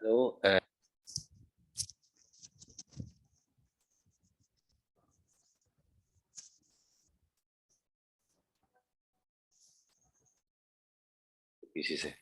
Hello, PC से।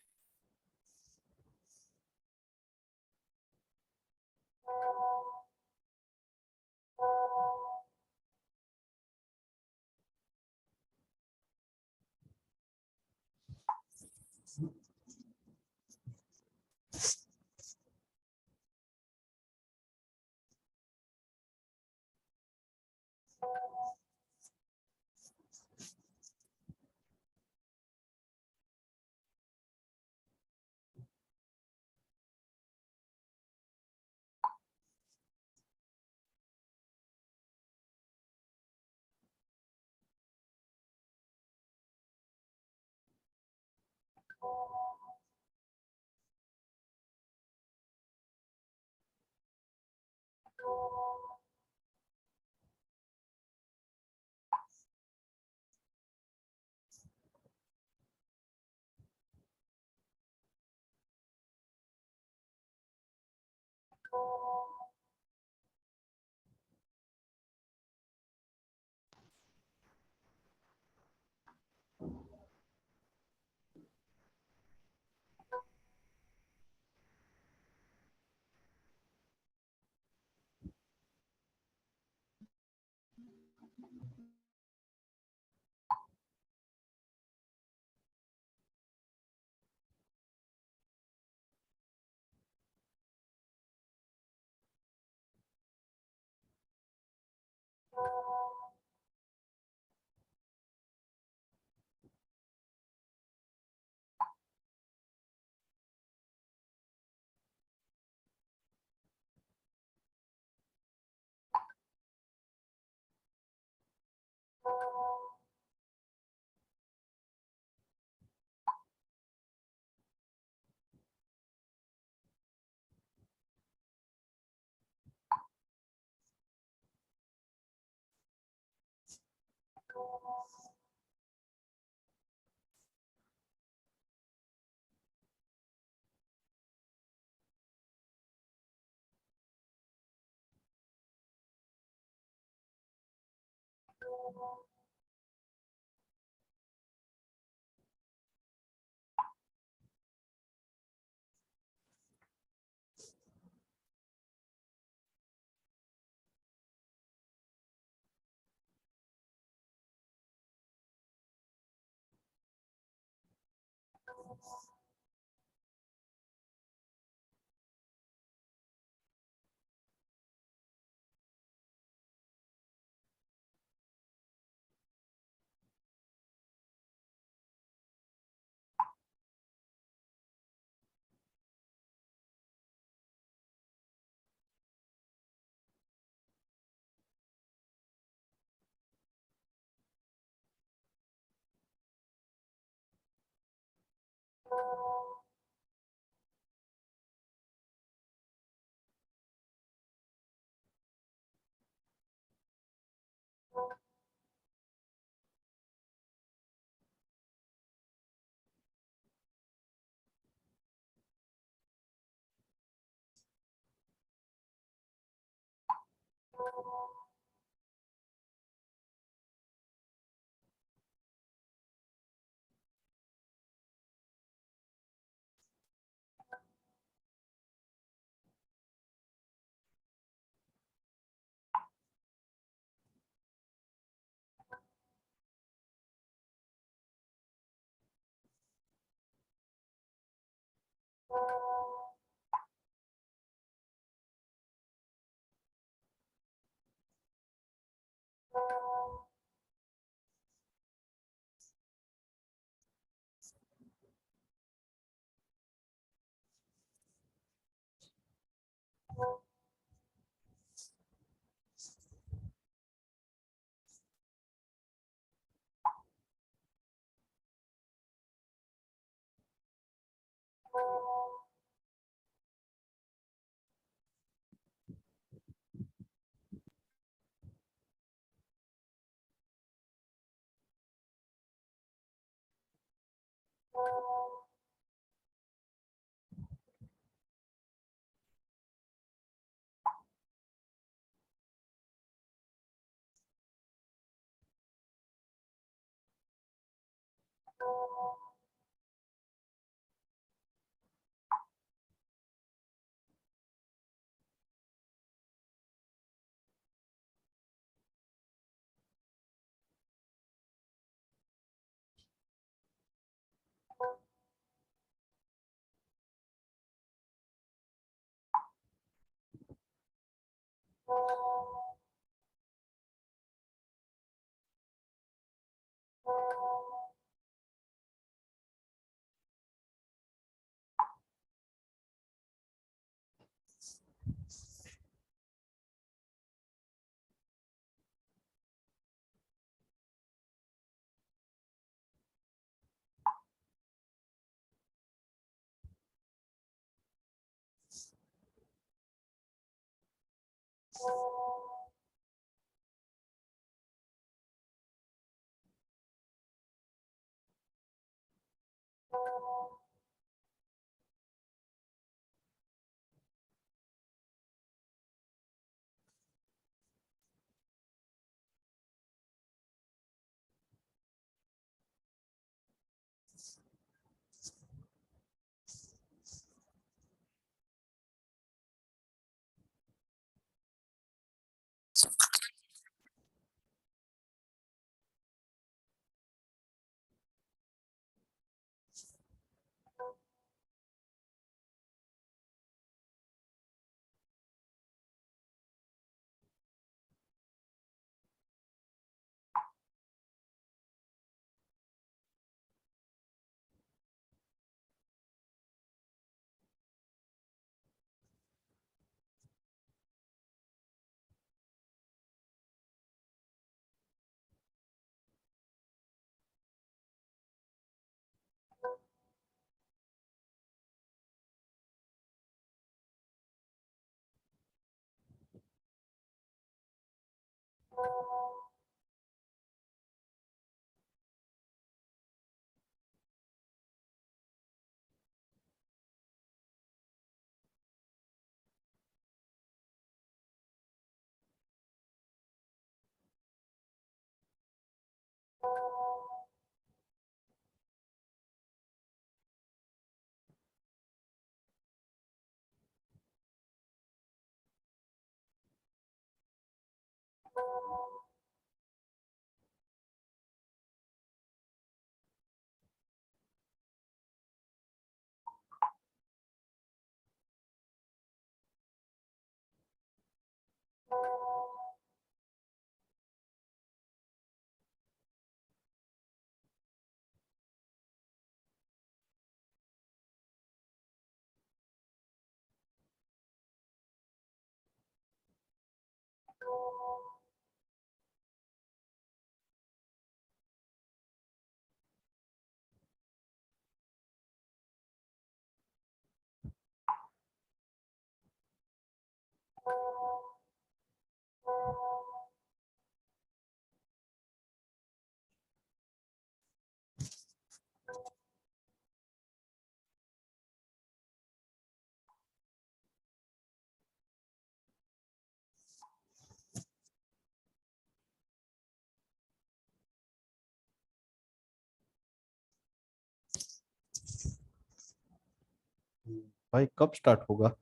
भाई कब स्टार्ट होगा?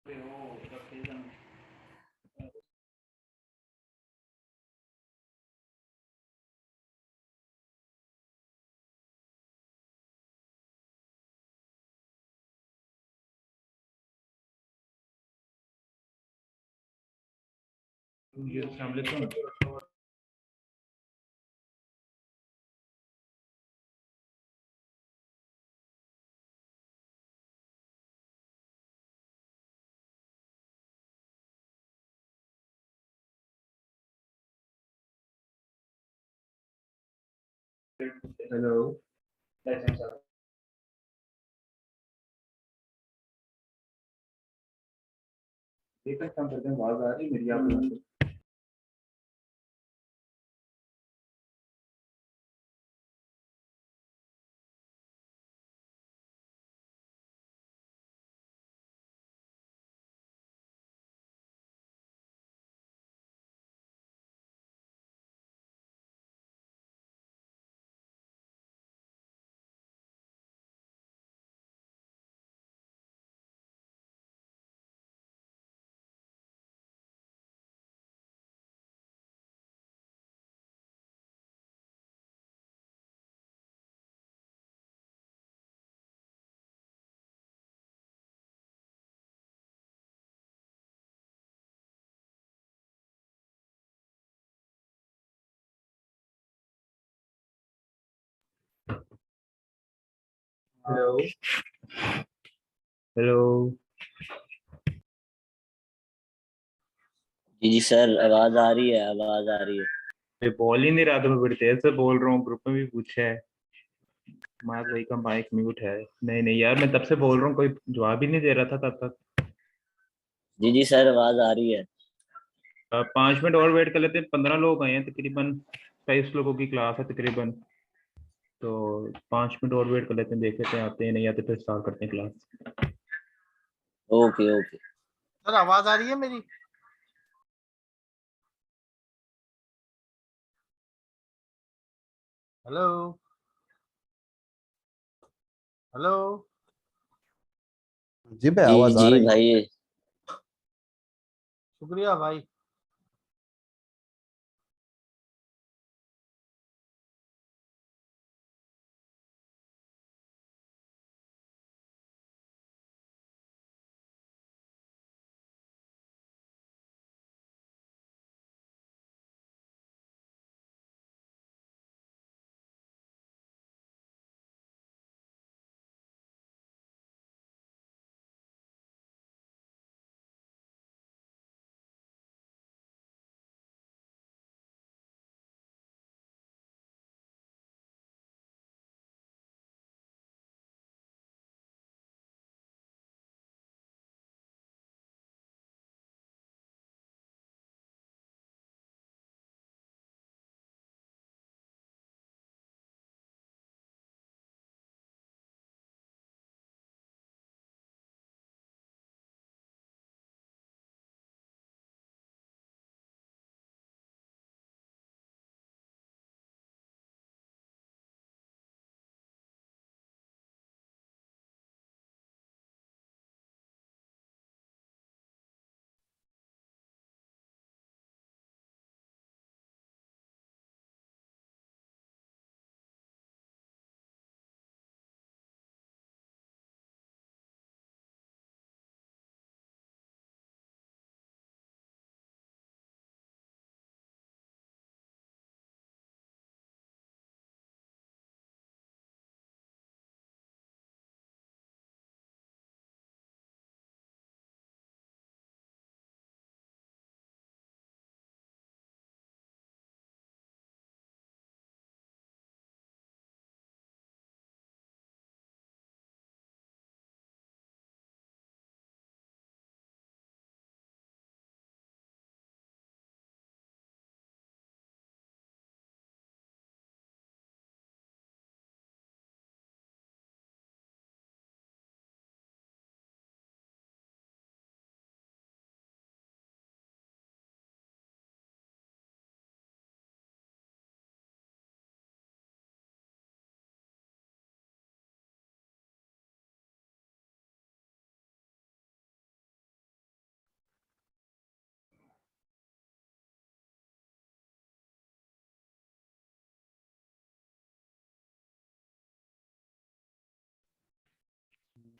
अस्सलाम वालेकुम। हेलो, एक काम करते हैं, आवाज आ रही है मेरी आपको? Hello hello. जी जी सर, आवाज आ रही है, आवाज आ रही है। मैं बोल ही नहीं रहा था, मैं बड़ी देर से बोल रहा हूँ, ग्रुप में भी पूछा है। मार भाई का माइक म्यूट है। नहीं नहीं यार, मैं तब से बोल रहा हूँ, कोई जवाब ही नहीं दे रहा था तब तक। जी जी सर, आवाज आ रही है। 5 मिनट और वेट कर लेते हैं, 15 लोग आए हैं तकरीबन। 23 लोगों की क्लास है तकरीबन। तो 5 मिनट और वेट कर लेते हैं, देख लेते हैं आते हैं नहीं आते, फिर स्टार्ट करते हैं क्लास। Okay okay. सर आवाज आ रही है मेरी? Hello hello. जी भाई, जी आवाज आ जी रही है। भाई। शुक्रिया भाई।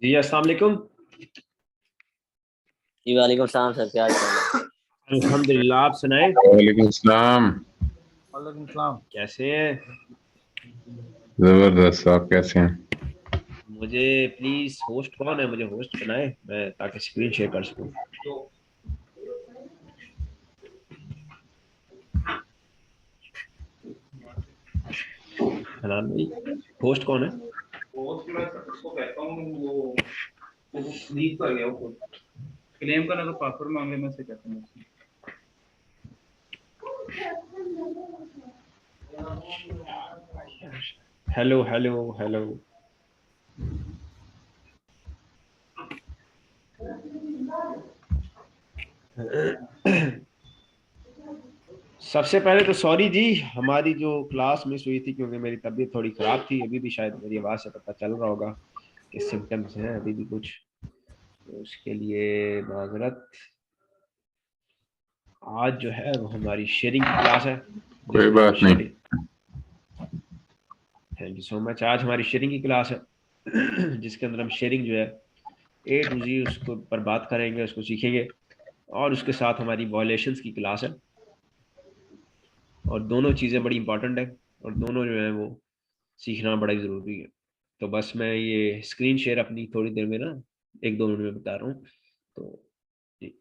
जी अस्सलाम वालेकुम। जी वालेकुम सलाम सर, क्या हाल चाल है? अल्हम्दुलिल्लाह, आप सुनाए वालेकुम सलाम। वालेकुम सलाम। कैसे हैं? जबरदस्त। आप कैसे हैं? मुझे प्लीज होस्ट कौन है, मुझे होस्ट बनाए मैं ताकि स्क्रीन शेयर कर सकूं। हनान भाई, होस्ट कौन है? होस्ट मैं उसको कहता हूँ, वो लीक कर गया, वो क्लेम करना तो पासवर्ड मांगे, मैं से कहता हूँ। Hello hello hello. सबसे पहले तो सॉरी जी, हमारी जो क्लास मिस हुई थी क्योंकि मेरी तबीयत थोड़ी खराब थी। अभी भी शायद मेरी आवाज़ से पता चल रहा होगा कि सिम्टम्स हैं अभी भी कुछ, तो उसके लिए माजरत। आज जो है वो हमारी शेयरिंग की क्लास है, कोई जिसमें हम बात नहीं। Sharing, thank you so much. आज हमारी शेयरिंग की क्लास है जिसके अंदर हम शेयरिंग जो है ए टू जी उसको पर बात करेंगे, उसको सीखेंगे, और उसके साथ हमारी वॉयलेशंस की क्लास है। और दोनों चीज़ें बड़ी इंपॉर्टेंट है और दोनों जो है वो सीखना बड़ा ही ज़रूरी है। तो बस मैं ये स्क्रीन शेयर अपनी थोड़ी देर में ना, 1-2 मिनट में बता रहा हूँ। तो जी,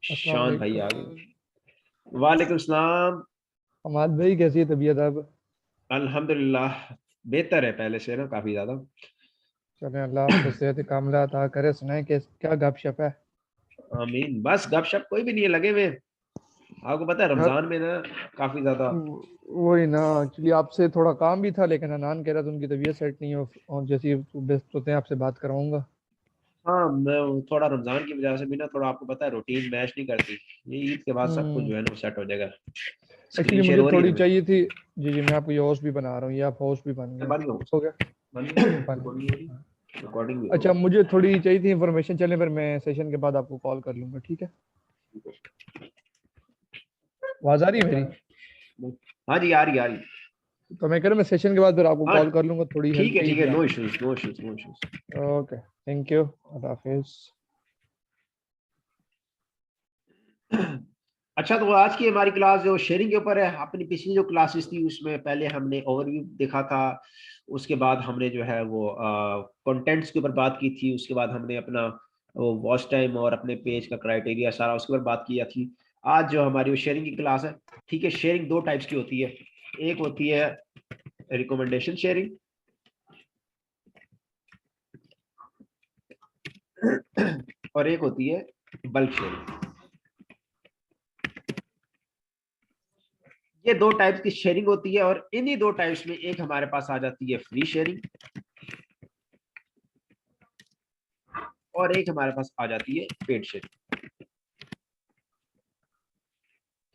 अस्सलाम शान भाई आ वालेकुम। गए। वालेकुम सलाम। हमाद भाई कैसी है तबीयत अब? अल्हम्दुलिल्लाह बेहतर है पहले से ना, काफ़ी ज़्यादा। चलें, अल्लाह आपको सेहत कामला अता करे। सुनाए कि क्या गपशप है? आमीन। बस गपशप कोई भी नहीं है, लगे हुए हैं। आपको पता है यार रमजान में ना काफ़ी ज़्यादा। वही ना, एक्चुअली आपसे थोड़ा काम भी था, लेकिन अनान कह रहा था उनकी तबीयत सेट नहीं हो, और जैसे ही बेस्ट होते हैं आपसे बात करवाऊंगा। हाँ, मैं थोड़ा रमजान की वजह से भी ना, थोड़ा आपको पता है रूटीन मैच नहीं करती। ये ईद के बाद सब कुछ जो है ना सेट हो जाएगा। एक्चुअली स्क्रीन शेयर मुझे हो रही है थोड़ी ना मेरी? चाहिए थी। जी जी, मैं आपको ये होस्ट भी बना रहा हूँ, ये आप होस्ट भी बन गए। बन गया हो गया? बन रिकॉर्डिंग हो रही, रिकॉर्डिंग भी हो अच्छा, मुझे थोड़ी चाहिए थी इन्फॉर्मेशन, चले फिर मैं सेशन के बाद आपको कॉल कर लूंगा, ठीक है? आवाज आ रही है मेरी? रही। हाँ जी, आ रही आ रही। तो मैं कह रहा हूँ मैं सेशन के बाद फिर आपको हाँ कॉल कर लूंगा, थोड़ी हेल्प चाहिए ठीक थी है, नो आपसे। Issues no issues no issues. Okay, thank you, अल्लाह हाफिज। अच्छा, तो आज की हमारी क्लास जो शेयरिंग के ऊपर है। अपनी पिछली जो क्लासेस थी उसमें पहले हमने ओवरव्यू देखा था, उसके बाद हमने जो है वो कंटेंट्स के ऊपर बात की थी, उसके बाद हमने अपना वो वॉच टाइम और अपने पेज का क्राइटेरिया सारा उसके ऊपर बात किया थी। आज जो हमारी वो शेयरिंग की क्लास है, ठीक है। शेयरिंग दो टाइप्स की होती है, एक होती है रिकमेंडेशन शेयरिंग और एक होती है बल्क शेयरिंग। ये दो टाइप्स की शेयरिंग होती है और इन्हीं दो टाइप्स में एक हमारे पास आ जाती है फ्री शेयरिंग और एक हमारे पास आ जाती है पेड शेयरिंग।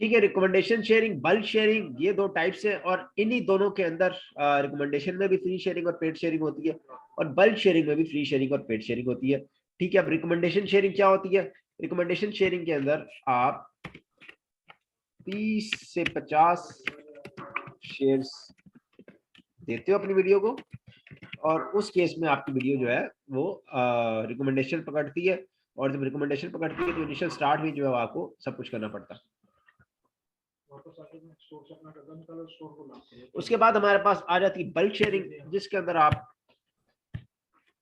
ठीक है, रिकमेंडेशन शेयरिंग, बल्क शेयरिंग, ये दो टाइप्स है और इन्हीं दोनों के अंदर रिकमेंडेशन में भी फ्री शेयरिंग और पेड शेयरिंग होती है और बल्क शेयरिंग में भी फ्री शेयरिंग और पेड शेयरिंग होती है। ठीक है, अब रिकमेंडेशन शेयरिंग क्या होती है? रिकमेंडेशन शेयरिंग के अंदर आप 30 से 50 शेयर्स देते हो अपनी वीडियो को और उस केस में आपकी वीडियो जो है वो रिकमेंडेशन पकड़ती है। और जब रिकमेंडेशन पकड़ती है तो इनिशियल स्टार्ट में जो है आपको सब कुछ करना पड़ता है। उसके बाद हमारे पास आ जाती है बल्क शेयरिंग, जिसके अंदर आप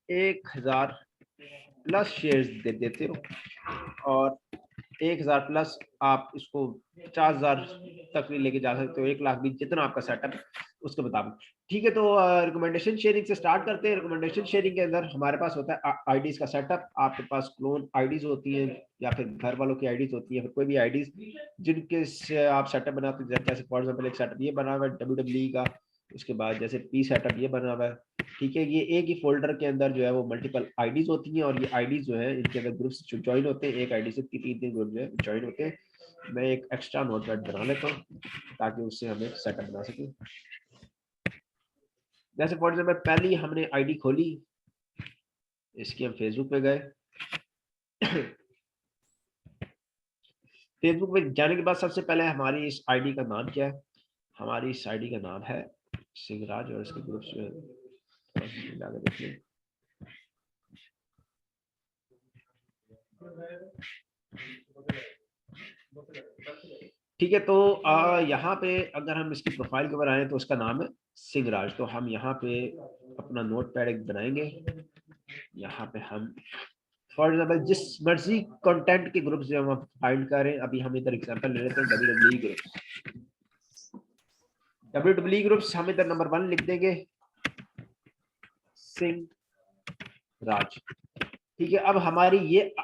1000 प्लस शेयर्स दे देते हो और 1000 प्लस आप इसको 50,000 तक भी लेके जा सकते हो, 1 लाख भी, जितना आपका सेटअप उसके मुताबिक। ठीक है, तो रिकमेंडेशन शेयरिंग से स्टार्ट करते हैं। रिकमेंडेशन शेयरिंग के अंदर हमारे पास होता है आईडीज का सेटअप। आपके पास क्लोन आईडीज होती हैं या फिर घर वालों की आईडीज होती है, फिर कोई भी आईडीज जिनके से आप सेटअप बनाते हैं। जैसे फॉर एग्जाम्पल एक सेटअप ये बना हुआ है WWE का, उसके बाद जैसे पी सेटअप ये बना हुआ है। ठीक है, ये एक ही फोल्डर के अंदर जो है वो मल्टीपल आईडीज होती हैं और ये आईडीज जो है इनके अंदर ग्रुप्स ज्वाइन होते हैं। एक आईडी से 3 ग्रुप जो है ज्वाइन होते हैं। मैं एक एक्स्ट्रा नोटपैड बना लेता हूँ ताकि उससे हमें सेटअप बना सके। जैसे फॉर एग्जाम्पल पहली हमने आईडी खोली, इसके हम फेसबुक पे गए। फेसबुक पे जाने के बाद सबसे पहले हमारी इस आईडी का नाम क्या है? हमारी इस आईडी का नाम है सिंगराज और इसके ग्रुप्स जो है आगे देख लें। ठीक है, तो यहाँ पे अगर हम इसकी प्रोफाइल के ऊपर आए तो उसका नाम है सिंहराज। तो हम यहाँ पे अपना नोट पैड एक बनाएंगे। यहाँ पे हम फॉर एग्जाम्पल जिस मर्जी कंटेंट के ग्रुप से हम फाइंड करें, अभी हम इधर एग्जांपल ले लेते हैं WWE ग्रुप्स। WWE ग्रुप्स हम इधर नंबर 1 लिख देंगे, सिंह राज। ठीक है, अब हमारी ये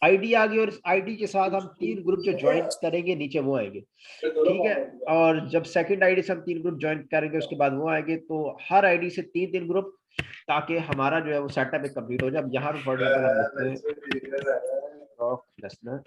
आईडी आ गई और इस आईडी के साथ हम 3 ग्रुप जो ज्वाइन करेंगे नीचे वो आएंगे। ठीक है, और जब सेकंड आईडी से हम 3 ग्रुप ज्वाइन करेंगे उसके बाद वो आएंगे। तो हर आईडी से 3-3 ग्रुप, ताकि हमारा जो है वो सेटअप एक कंप्लीट हो जाए। अब यहाँ पे फॉर एग्जांपल हम लिखते हैं रॉक लेसनर।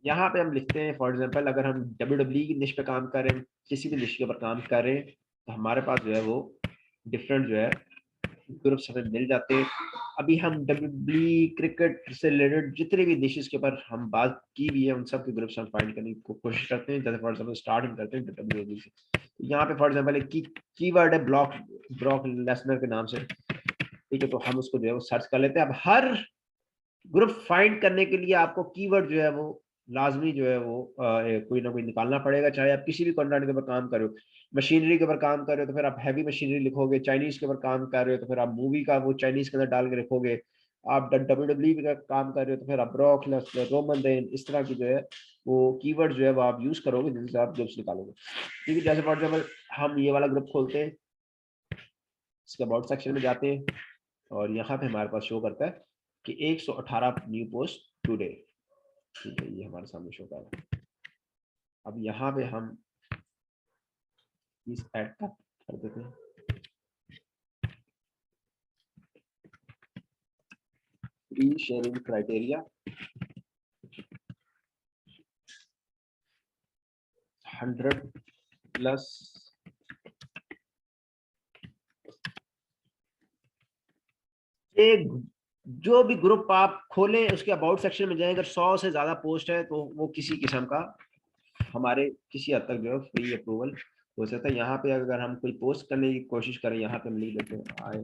यहाँ पे हम लिखते हैं फॉर एग्जांपल अगर हम WWE की निश पे काम करें, किसी भी निश के ऊपर काम करें, तो हमारे पास जो है वो डिफरेंट जो है ग्रुप्स हमें मिल जाते हैं। अभी हम WWE क्रिकेट से रिलेटेड जितने भी निशेस के ऊपर हम बात की भी है उन सब के ग्रुप्स हम फाइंड करने की कोशिश करते हैं। जैसे फॉर एग्जांपल स्टार्टिंग करते हैं WWE से। यहाँ पे फॉर एग्जांपल एक कीवर्ड है ब्रॉक लेसनर के नाम से। ठीक है, तो हम उसको जो है वो सर्च कर लेते हैं। अब हर ग्रुप फाइंड करने के लिए आपको कीवर्ड जो है वो लाजमी जो है वो कोई ना कोई निकालना पड़ेगा। चाहे आप किसी भी कंटेंट के ऊपर काम कर रहे हो, मशीनरी के ऊपर काम कर रहे हो तो फिर आप हैवी मशीनरी लिखोगे, चाइनीज के ऊपर काम कर रहे हो तो फिर आप मूवी का वो चाइनीज के अंदर डाल के रखोगे, आप WWE का काम कर रहे हो तो फिर आप ब्रॉक लेसनर, रोमन रेन, इस तरह की जो है वो कीवर्ड जो है वो आप यूज करोगे जिनसे आप ग्रुप्स निकालोगे। ठीक है, जैसे फॉर एग्जाम्पल हम ये वाला ग्रुप खोलते हैं, इसके अबाउट सेक्शन में जाते हैं और यहाँ पे हमारे पास शो करता है कि 118 न्यू पोस्ट टुडे। ठीक है, ये हमारे सामने शो कर रहा है। अब यहाँ पे हम इस ऐड कर देते हैं। Free sharing criteria 100+। एक जो भी ग्रुप आप खोलें उसके अबाउट सेक्शन में जाएं, अगर 100 से ज्यादा पोस्ट है तो वो किसी किस्म का हमारे किसी हद तक जो है फ्री अप्रूवल हो सकता है। यहाँ पे अगर हम कोई पोस्ट करने की कोशिश करें, यहाँ पे हम लिख देते हैं आई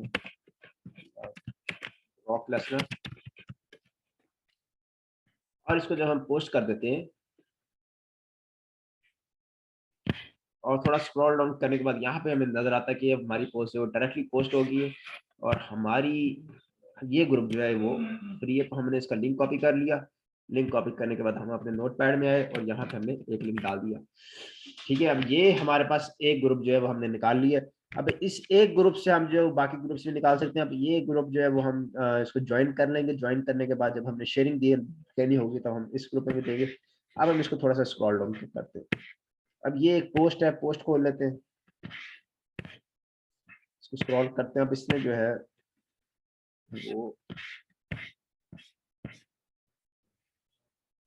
रॉक लेसनर, और इसको जब हम पोस्ट कर देते हैं और थोड़ा स्क्रॉल डाउन करने के बाद यहाँ पे हमें नजर आता है कि हमारी पोस्ट जो डायरेक्टली पोस्ट होगी है और हमारी ये ग्रुप जो है वो फ्री है। तो हमने इसका लिंक कॉपी कर लिया। लिंक कॉपी करने के बाद हम अपने नोटपैड में आए और यहाँ पे हमने एक लिंक डाल दिया। ठीक है, अब ये हमारे पास एक ग्रुप जो है वो हमने निकाल लिया। अब इस एक ग्रुप से हम जो बाकी ग्रुप से निकाल सकते हैं। अब ये ग्रुप जो है वो हम इसको ज्वाइन कर लेंगे। ज्वाइन करने के बाद जब हमने शेयरिंग देनी होगी तो हम इस ग्रुप में भी देंगे। अब हम इसको थोड़ा सा स्क्रॉल डाउन करते हैं। अब ये एक पोस्ट है, पोस्ट खोल लेते हैं, इसको स्क्रॉल करते हैं। अब इसने जो है वो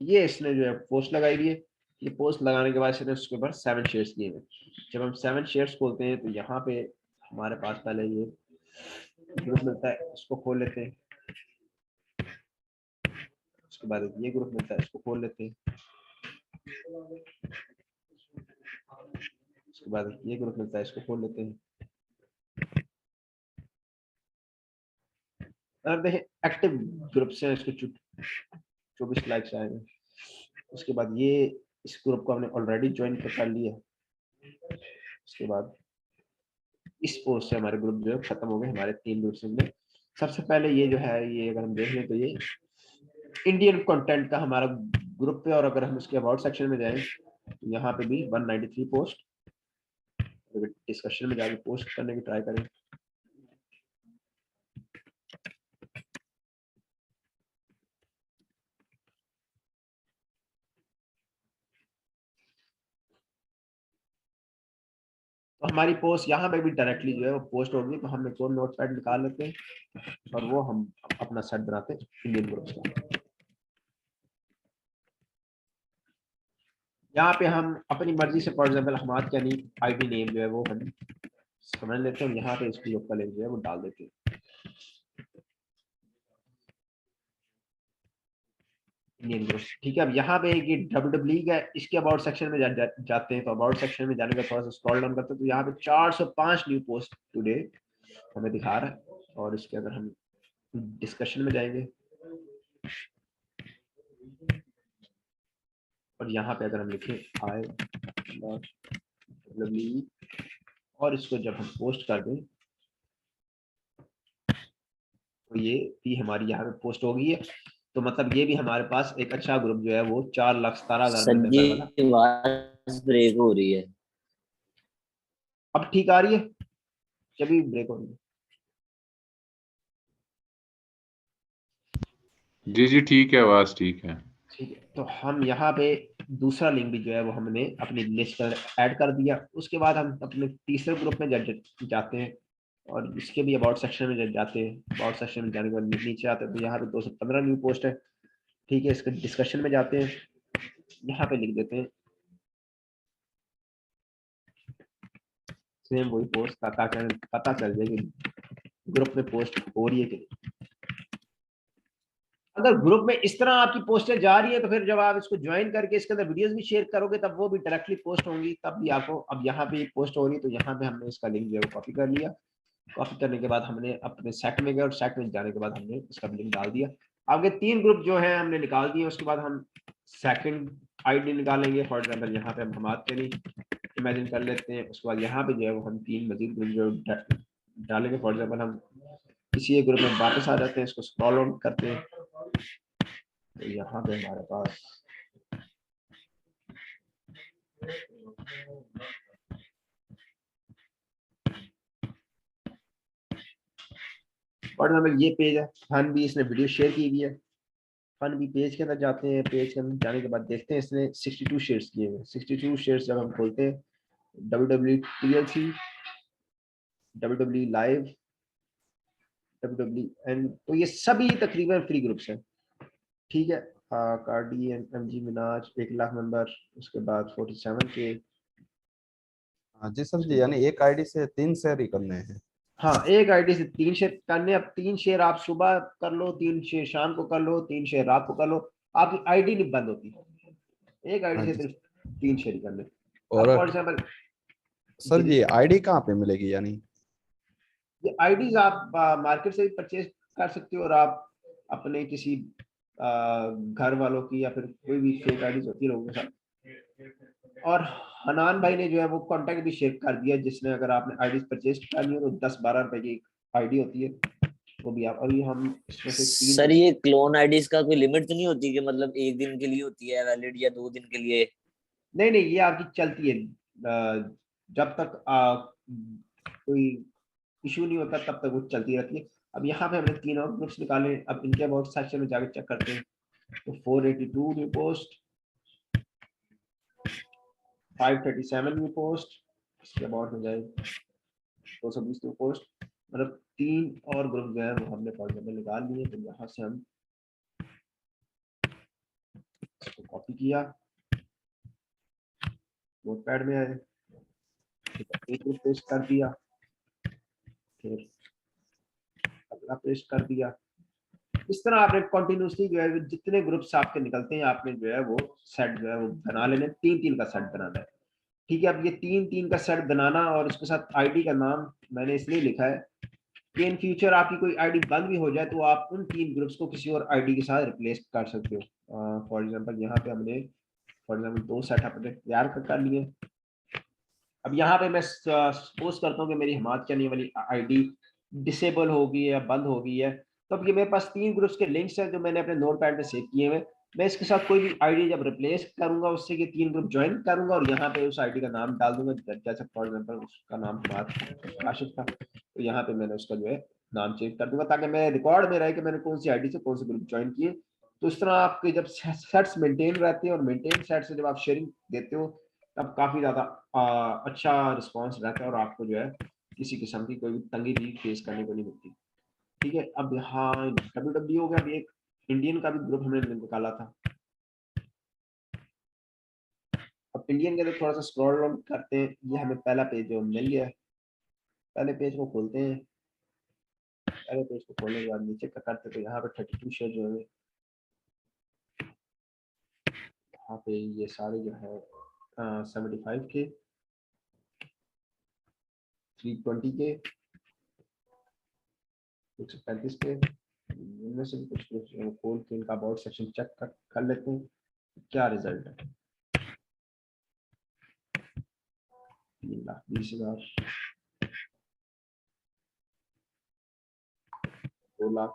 ये इसने जो है पोस्ट लगाई हुई है। ये पोस्ट लगाने के बाद इसने उसके ऊपर 7 शेयर्स दिए हैं। जब हम 7 शेयर्स खोलते हैं तो यहाँ पे हमारे पास पहले ये ग्रुप मिलता है, इसको खोल लेते हैं। उसके बाद ये ग्रुप मिलता है, इसको खोल लेते हैं। उसके बाद ये ग्रुप मिलता है, इसको खोल लेते हैं। अब देखें एक्टिव ग्रुप से इसको 24 लाइक्स आए हैं। उसके बाद ये इस ग्रुप को हमने ऑलरेडी ज्वाइन कर लिया। उसके बाद इस पोस्ट से हमारे ग्रुप जो है खत्म हो गए। हमारे 3 ग्रुप में सबसे पहले ये जो है ये अगर हम देख लें तो ये इंडियन कंटेंट का हमारा ग्रुप है। और अगर हम इसके अबाउट सेक्शन में जाएं तो यहाँ पे भी 193 पोस्ट, डिस्कशन में जाके पोस्ट करने की ट्राई करें। तो हमारी पोस्ट यहाँ पे भी डायरेक्टली जो है वो पोस्ट होगी। तो हम एक और नोटपैड निकाल लेते हैं और वो हम अपना सेट बनाते हैं इंडियन ग्रुप्स का। यहाँ पे हम अपनी मर्जी से फॉर एग्जांपल हमाद यानी आईडी नेम जो है वो हम समझ लेते हैं। यहाँ पे इस ग्रुप का लिंक जो है वो डाल देते हैं, इंडियन ग्रुप। ठीक है, अब यहाँ पे ये WWE का इसके अबाउट सेक्शन में जाते हैं। तो अबाउट सेक्शन में जाने का थोड़ा सा स्क्रॉल डाउन करते हैं, तो यहाँ पे 405 न्यू पोस्ट टुडे हमें दिखा रहा है। और इसके अंदर हम डिस्कशन में जाएंगे, और यहाँ पे अगर हम लिखें WWE और इसको जब हम पोस्ट कर दें तो ये भी हमारी यहाँ पे पोस्ट हो गई है। तो मतलब ये भी हमारे पास एक अच्छा ग्रुप जो है वो 4,17,000 सर मेंबर जी वाला। आवाज ब्रेक हो रही है। अब ठीक आ रही है, जब भी ब्रेक हो रही है। जी जी ठीक है, आवाज ठीक है। ठीक है, तो हम यहाँ पे दूसरा लिंक भी जो है वो हमने अपनी लिस्ट पर ऐड कर दिया। उसके बाद हम अपने तीसरे ग्रुप में जाते हैं, और इसके भी अबाउट सेक्शन में जब जाते हैं, अबाउट सेक्शन में जाने के बाद नीचे आते हैं तो यहाँ पे 215 न्यू पोस्ट है। ठीक है, इसके डिस्कशन में जाते हैं, यहाँ पे लिख देते हैं सेम वही पोस्ट, ताकि पता चल जाए कि ग्रुप में पोस्ट हो रही है कि नहीं। अगर ग्रुप में इस तरह आपकी पोस्टें जा रही है तो फिर जब आप इसको ज्वाइन करके इसके अंदर वीडियोस भी शेयर करोगे तब वो भी डायरेक्टली पोस्ट होंगी, तब भी आपको। अब यहाँ पे पोस्ट हो रही है तो यहाँ पे हमने इसका लिंक जो है कॉपी कर लिया। कॉपी करने के बाद हमने अपने सेट में गए और सेट में जाने के बाद हमने इसका लिंक डाल दिया। आगे 3 ग्रुप जो है हमने निकाल दिए। उसके बाद हम सेकंड आईडी निकालेंगे। फॉर एग्जांपल यहाँ पे हम हमाद के नहीं इमेजिन कर लेते हैं। उसके बाद यहाँ पे जो है वो हम 3 मजीद ग्रुप जो डालेंगे। फॉर एग्जांपल हम किसी एक ग्रुप में वापस आ जाते हैं, इसको स्क्रॉल आउट करते हैं, तो यहाँ पे हमारे पास फॉर एग्जांपल ये पेज है, फन भी इसने वीडियो शेयर की हुई है। फन भी पेज के अंदर जाते हैं, पेज के अंदर जाने के बाद देखते हैं इसने 62 शेयर्स किए हुए। 62 शेयर्स जब हम खोलते हैं, WWE TLC, WWE live, WWN, तो ये सभी तकरीबन फ्री ग्रुप्स हैं। ठीक है, कार्डी एमजी मिनाज 1 लाख मेंबर, उसके बाद 47 के। जी सर जी, यानी एक आईडी से 3 शेयर ही करने हैं। हाँ, एक आईडी से 3 शेयर करने। अब 3 शेयर आप सुबह कर लो, 3 शेयर शाम को कर लो, 3 शेयर रात को कर लो, आपकी आईडी नहीं बंद होती। एक आईडी से सिर्फ 3 शेयर करने। और for example sir ji ID कहाँ पे मिलेगी? यानी ये आईडीज आप मार्केट से भी परचेज कर सकते हो, और आप अपने किसी घर वालों की या फिर कोई भी फेक आईडीज होती है लोगों के साथ। और हनान भाई ने जो है वो कांटेक्ट भी शेयर कर दिया, जिसने अगर आपने आईडीज परचेज करनी हो तो 10-12 रुपए की आईडी होती है, वो भी आप। अभी हम इसमें से 3 सर ये क्लोन आईडीज का कोई लिमिट तो नहीं होती कि मतलब 1 दिन के लिए होती है वैलिड या 2 दिन के लिए? नहीं नहीं, ये आपकी चलती है जब तक कोई इशू नहीं होता तब तक वो चलती रहती है। अब यहाँ पे हमने 3 और ग्रुप्स निकाले। अब इनके अबाउट सेक्शन में जाकर चेक करते हैं तो 482 न्यू पोस्ट, 537 न्यू पोस्ट, इसके अबाउट में जाए 220 न्यू पोस्ट। मतलब 3 और ग्रुप जो है वो हमने फॉर एग्जांपल निकाल लिए। तो यहाँ से हम इसको कॉपी किया, नोटपैड में आए, एक ग्रुप पेस्ट कर दिया, फिर अगला पेस्ट कर दिया। इस तरह आपने कंटिन्यूसली जो है जितने ग्रुप्स आपके निकलते हैं आपने जो है वो सेट जो है वो बना लेने। 3-3 का सेट बनाना है। ठीक है, अब ये 3-3 का सेट बनाना, और उसके साथ आईडी का नाम मैंने इसलिए लिखा है कि इन फ्यूचर आपकी कोई आईडी बंद भी हो जाए तो आप उन 3 ग्रुप्स को किसी और आईडी के साथ रिप्लेस कर सकते हो। फॉर एग्जांपल यहाँ पे हमने फॉर एग्जांपल 2 सेट अपने तैयार कर लिए। अब यहाँ पे मैं सपोज करता हूँ कि मेरी हमाद करने वाली आईडी डिसेबल हो गई है या बंद हो गई है, तो अब ये मेरे पास 3 ग्रुप्स के लिंक्स हैं जो मैंने अपने नोटपैड पे सेव किए हुए। मैं इसके साथ कोई भी आईडी जब रिप्लेस करूंगा उससे ये 3 ग्रुप ज्वाइन करूंगा, और यहाँ पे उस आईडी का नाम डाल दूंगा। जैसे फॉर एग्जांपल उसका नाम हमाद आशिफ था, तो यहाँ पे मैंने उसका जो है नाम चेंज कर दूंगा ताकि मेरे रिकॉर्ड में रहे कि मैंने कौन सी आईडी से कौन से ग्रुप ज्वाइन किए। तो इस तरह आपके जब सेट्स मेंटेन रहते हैं और मेंटेन सेट से जब आप शेयरिंग देते हो तब काफी ज्यादा अच्छा रिस्पॉन्स रहता है, और आपको जो है किसी किस्म की कोई भी तंगी भी फेस करने को नहीं मिलती। ठीक है, अब यहाँ WWE हो गया। अभी एक इंडियन का भी ग्रुप हमने निकाला था। अब इंडियन के अंदर थोड़ा सा स्क्रॉल डाउन करते हैं, ये हमें पहला पेज जो मिल गया है। पहले पेज को खोलते हैं। पहले पेज को खोलने के बाद नीचे का करते तो यहाँ पे 32 शेयर जो है, यहाँ पे ये सारे जो है 75 के, 320 के, 135 के, इनमें से भी कुछ खोल के इनका अबाउट सेक्शन चेक कर लेते हैं क्या रिजल्ट है। 3,20,000, 2 लाख।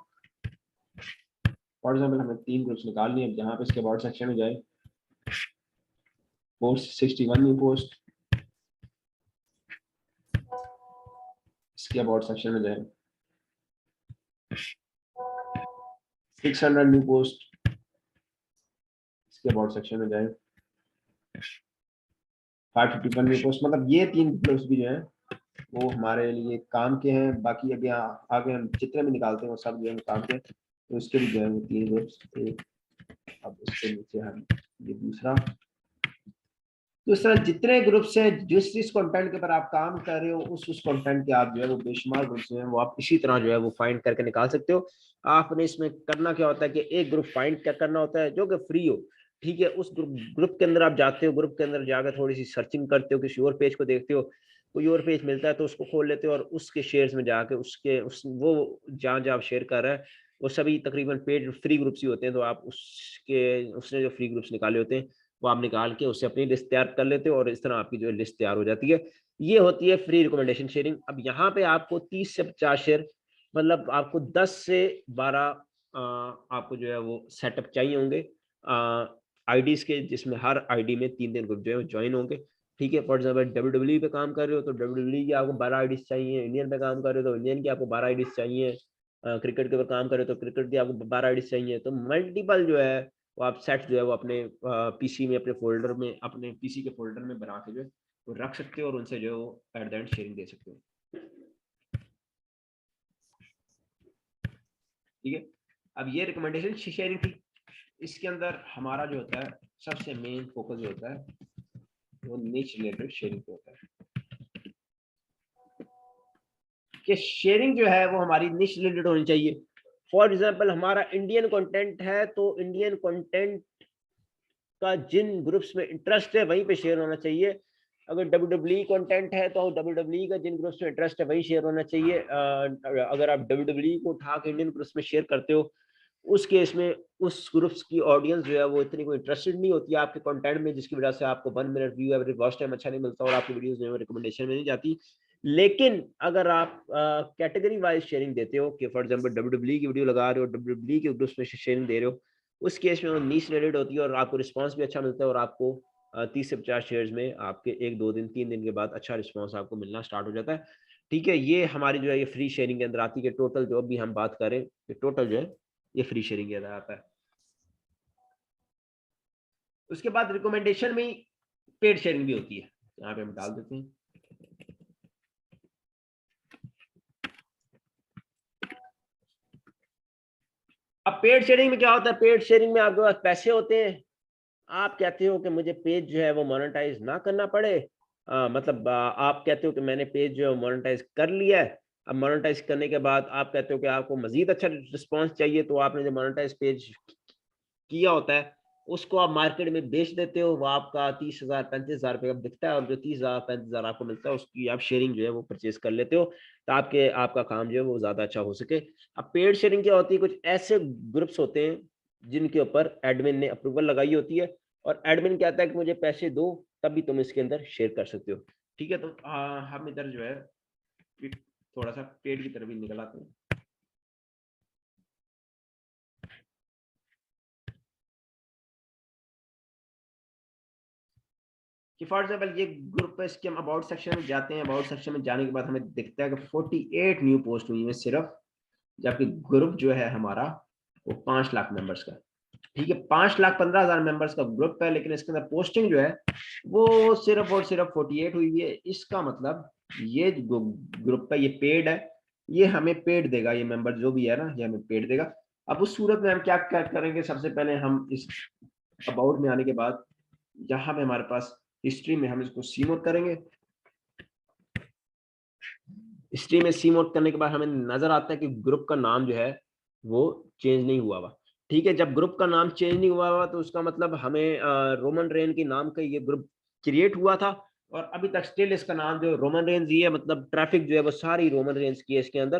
फॉर एग्जाम्पल हमें 3 ग्रुप्स निकालनी है। जहाँ पे इसके अबाउट सेक्शन में जाए, पोस्ट 61 न्यू पोस्ट, इसके अबाउट सेक्शन में जाए 600 न्यू पोस्ट, इसके अबाउट सेक्शन में जाए 551 न्यू पोस्ट। मतलब ये 3 ग्रुप्स भी जो है वो हमारे लिए काम के हैं। बाकी अभी आगे हम जितने भी निकालते हैं वो सब जो है काम के हैं। तो उसके भी जो है वो 3 ग्रुप्स। अब इसके नीचे हम ये दूसरा जितने ग्रुप्स हैं, जिस कंटेंट के ऊपर आप काम कर रहे हो उस कंटेंट के आप जो है वो बेशुमार ग्रुप्स हैं वो आप इसी तरह जो है वो फाइंड करके निकाल सकते हो। आपने इसमें करना क्या होता है कि एक ग्रुप फाइंड क्या करना होता है जो कि फ्री हो, ठीक है। उस ग्रुप के अंदर आप जाते हो, ग्रुप के अंदर जाकर थोड़ी सी सर्चिंग करते हो, किसी और पेज को देखते हो, कोई और पेज मिलता है तो उसको खोल लेते हो और उसके शेयर्स में जाके वो जहाँ जहाँ आप शेयर कर रहे हैं वो सभी तकरीबन पेड फ्री ग्रुप्स ही होते हैं। तो आप उसने जो फ्री ग्रुप्स निकाले होते हैं वो आप निकाल के उससे अपनी लिस्ट तैयार कर लेते हो और इस तरह आपकी जो लिस्ट तैयार हो जाती है। ये होती है फ्री रिकमेंडेशन शेयरिंग। अब यहाँ पे आपको 30 से 50 शेयर, मतलब आपको 10 से 12 आपको जो है वो सेटअप चाहिए होंगे आईडीज के, जिसमें हर आईडी में 3 ग्रुप जो है ज्वाइन होंगे, ठीक है। फॉर एग्जाम्पल WWE पे काम कर रहे हो तो WWE की आपको 12 आईडीज चाहिए, इंडियन पे काम कर रहे हो तो इंडियन की आपको 12 आईडीज चाहिए, क्रिकेट के ऊपर काम कर रहे हो तो क्रिकेट की आपको 12 आईडीज चाहिए। तो मल्टीपल जो है वो आप सेट जो है वो अपने पीसी में, अपने फोल्डर में, अपने पीसी के फोल्डर में बना के जो है वो रख सकते हो और उनसे जो है वो एट द एंड शेयरिंग दे सकते हो, ठीक है। अब ये रिकमेंडेशन शेयरिंग थी। इसके अंदर हमारा जो होता है सबसे मेन फोकस जो होता है वो निच रिलेटेड शेयरिंग पे होता है कि शेयरिंग जो है वो हमारी निच रिलेटेड होनी चाहिए। फॉर एग्जाम्पल हमारा इंडियन कंटेंट है तो इंडियन कंटेंट का जिन ग्रुप्स में इंटरेस्ट है वहीं पे शेयर होना चाहिए। अगर WWE कंटेंट है तो WWE का जिन ग्रुप्स में इंटरेस्ट है वहीं शेयर होना चाहिए। अगर आप WWE को उठा के इंडियन ग्रुप्स में शेयर करते हो उस केस में उस ग्रुप्स की ऑडियंस जो है वो इतनी कोई इंटरेस्टेड नहीं होती है आपके कंटेंट में, जिसकी वजह से आपको 1 minute view every watch time अच्छा नहीं मिलता और आपकी वीडियोस जो है रिकमेंडेशन में नहीं जाती। लेकिन अगर आप कैटेगरी वाइज शेयरिंग देते हो कि फॉर एग्जांपल WWE की वीडियो लगा रहे हो, WWE के ग्रुप्स में शेयरिंग दे रहे हो, उस केस में वो नीच रिलेटेड होती है और आपको रिस्पांस भी अच्छा मिलता है और आपको 30 से 50 शेयर्स में आपके 1-2 दिन 3 दिन के बाद अच्छा रिस्पांस आपको मिलना स्टार्ट हो जाता है, ठीक है। ये हमारी जो है ये फ्री शेयरिंग के अंदर आती है। टोटल जो भी हम बात करें ये टोटल जो है ये फ्री शेयरिंग के अंदर आता है। उसके बाद रिकमेंडेशन में पेड शेयरिंग भी होती है, यहाँ पे हम डाल देते हैं। अब पेड शेयरिंग में क्या होता है, पेड शेयरिंग में आपके पास पैसे होते हैं, आप कहते हो कि मुझे पेज जो है वो मोनेटाइज ना करना पड़े, मतलब आप कहते हो कि मैंने पेज जो है मोनेटाइज कर लिया है। अब मोनेटाइज करने के बाद आप कहते हो कि आपको मजीद अच्छा रिस्पांस चाहिए, तो आपने जो मोनेटाइज पेज किया होता है उसको आप मार्केट में बेच देते हो, वो आपका 30,000 35,000 रुपये का दिखता है और जो 30,000 35,000 आपको मिलता है उसकी आप शेयरिंग जो है वो परचेज कर लेते हो ताकि आपका काम जो है वो ज़्यादा अच्छा हो सके। अब पेड शेयरिंग क्या होती है, कुछ ऐसे ग्रुप्स होते हैं जिनके ऊपर एडमिन ने अप्रूवल लगाई होती है और एडमिन कहता है कि मुझे पैसे दो तभी तुम इसके अंदर शेयर कर सकते हो, ठीक है। तो हम इधर जो है थोड़ा सा पेड की तरफ भी निकल आते हैं। कि फॉर एग्जाम्पल ये ग्रुप है, इसके हम अबाउट सेक्शन में जाते हैं। अबाउट सेक्शन में जाने के बाद हमें दिखता है कि 48 न्यू पोस्ट हुई है सिर्फ, जबकि ग्रुप जो है हमारा वो 5 लाख मेंबर्स का, ठीक है। 5,15,000 मेंबर्स का ग्रुप है, लेकिन इसके अंदर पोस्टिंग जो है वो सिर्फ और सिर्फ 48 हुई है। इसका मतलब ये ग्रुप है ये पेड है, ये हमें पेड देगा, ये मेंबर जो भी है ना ये हमें पेड देगा। अब उस सूरत में हम क्या करेंगे, सबसे पहले हम इस अबाउट में आने के बाद जहां पे हमारे पास हिस्ट्री में हम इसको सी नोट करेंगे। स्ट्रीम में सी मोड करने के बाद हमें नजर आता है कि ग्रुप का नाम जो है वो चेंज नहीं हुआ हुआ। ठीक है, जब ग्रुप का नाम चेंज नहीं हुआ हुआ तो उसका मतलब हमें रोमन रेन के नाम का ये ग्रुप क्रिएट हुआ था और अभी तक स्टिल इसका नाम जो रोमन रेंज ही है, मतलब ट्रैफिक जो है वो सारी रोमन रेंज की है इसके अंदर।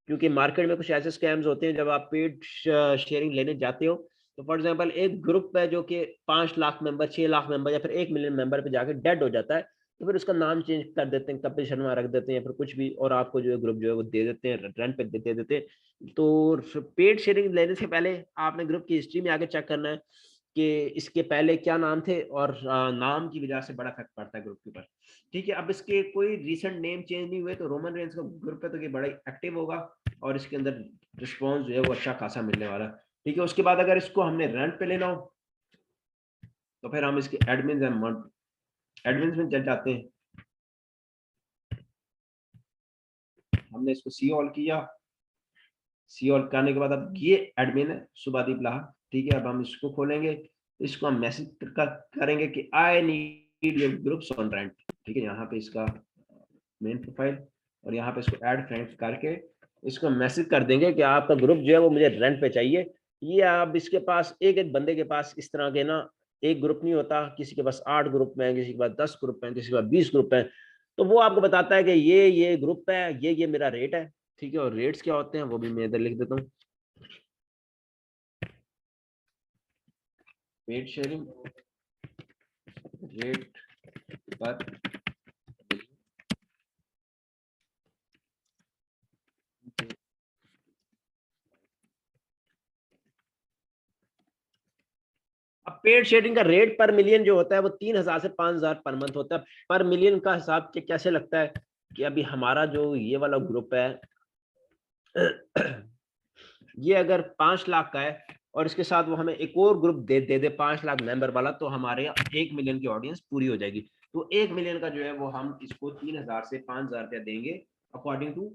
क्योंकि मार्केट में कुछ ऐसे स्कैम्स होते हैं, जब आप पेड शेयरिंग लेने जाते हो तो फॉर एग्जांपल एक ग्रुप है जो कि 5 लाख मेंबर, 6 लाख मेंबर या फिर 1 मिलियन मेंबर पे जाके डेड हो जाता है, तो फिर उसका नाम चेंज कर देते हैं, कपिल शर्मा रख देते हैं या फिर कुछ भी, और आपको जो है ग्रुप जो है वो दे देते हैं, रेंट पे दे देते हैं। तो पेड शेयरिंग लेने से पहले आपने ग्रुप की हिस्ट्री में आके चेक करना है कि इसके पहले क्या नाम थे, और नाम की वजह से बड़ा फर्क पड़ता है ग्रुप के ऊपर। ठीक है, अब इसके कोई रिसेंट नेम चेंज नहीं हुए तो रोमन रेंज का ग्रुप है तो ये बड़ा एक्टिव होगा और इसके अंदर रिस्पॉन्स जो है वो अच्छा खासा मिलने वाला है। ठीक है, उसके बाद अगर इसको हमने रेंट पे लेना हो तो फिर हम इसके एडमिन में चल जाते हैं। हमने इसको सी ऑल किया, सी ऑल करने के बाद अब ये एडमिन है शुभादीप लाहा। ठीक है, अब हम इसको खोलेंगे, इसको हम मैसेज करेंगे कि I need your groups on rent. ठीक है, यहाँ पे इसका मेन प्रोफाइल और यहाँ पे इसको ऐड फ्रेंड्स करके इसको मैसेज कर देंगे कि आपका ग्रुप जो है वो मुझे रेंट पे चाहिए। ये अब इसके पास एक एक बंदे के पास इस तरह के ना एक ग्रुप नहीं होता, किसी के पास 8 ग्रुप में, किसी के पास 10 ग्रुप में, किसी के पास 20 ग्रुप है। तो वो आपको बताता है कि ये ग्रुप है, ये मेरा रेट है। ठीक है, और रेट्स क्या होते हैं वो भी मैं इधर लिख देता हूँ। पेड शेयरिंग रेट पर अब पेड शेयरिंग का रेट पर मिलियन जो होता है वो 3000 से 5000 पर मंथ होता है। पर मिलियन का हिसाब कैसे लगता है कि अभी हमारा जो ये वाला ग्रुप है ये अगर 5 लाख का है और इसके साथ वो हमें एक और ग्रुप दे 5 लाख मेंबर वाला, तो हमारे 1 मिलियन की ऑडियंस पूरी हो जाएगी। तो 1 मिलियन का जो है वो हम इसको 3000 से 5000 रुपया देंगे अकॉर्डिंग टू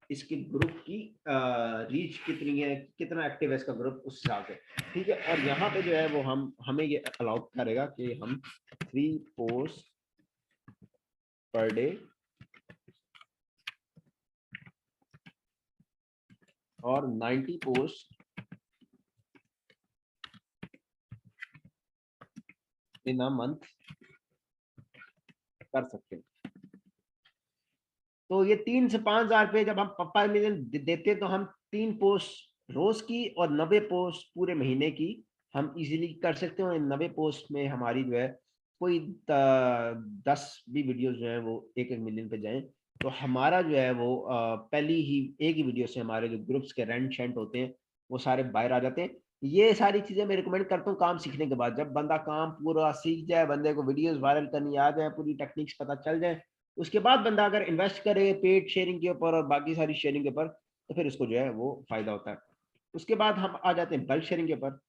इसके ग्रुप की रीच कितनी है, कितना एक्टिव है इसका ग्रुप, उस हिसाब से। ठीक है, और यहाँ पे जो है वो हमें ये अलाउ करेगा कि हम 3 पोस्ट पर डे और 90 पोस्ट इन अ मंथ कर सकते हैं। तो ये 3 से 5000 रुपये जब हम पर मिलियन देते हैं तो हम 3 पोस्ट रोज की और 90 पोस्ट पूरे महीने की हम इजीली कर सकते हैं। 90 पोस्ट में हमारी जो है कोई 10 भी वीडियोस जो है वो 1-1 मिलियन पे जाएं तो हमारा जो है वो पहली ही एक ही वीडियो से हमारे जो ग्रुप्स के रेंट शेंट होते हैं वो सारे बाहर आ जाते हैं। ये सारी चीजें मैं रिकमेंड करता हूँ काम सीखने के बाद। जब बंदा काम पूरा सीख जाए, बंदे को वीडियोस वायरल करनी आ जाए, पूरी टेक्निक्स पता चल जाए, उसके बाद बंदा अगर इन्वेस्ट करे पेड शेयरिंग के ऊपर और बाकी सारी शेयरिंग के ऊपर तो फिर उसको जो है वो फायदा होता है। उसके बाद हम आ जाते हैं बल्क शेयरिंग के ऊपर।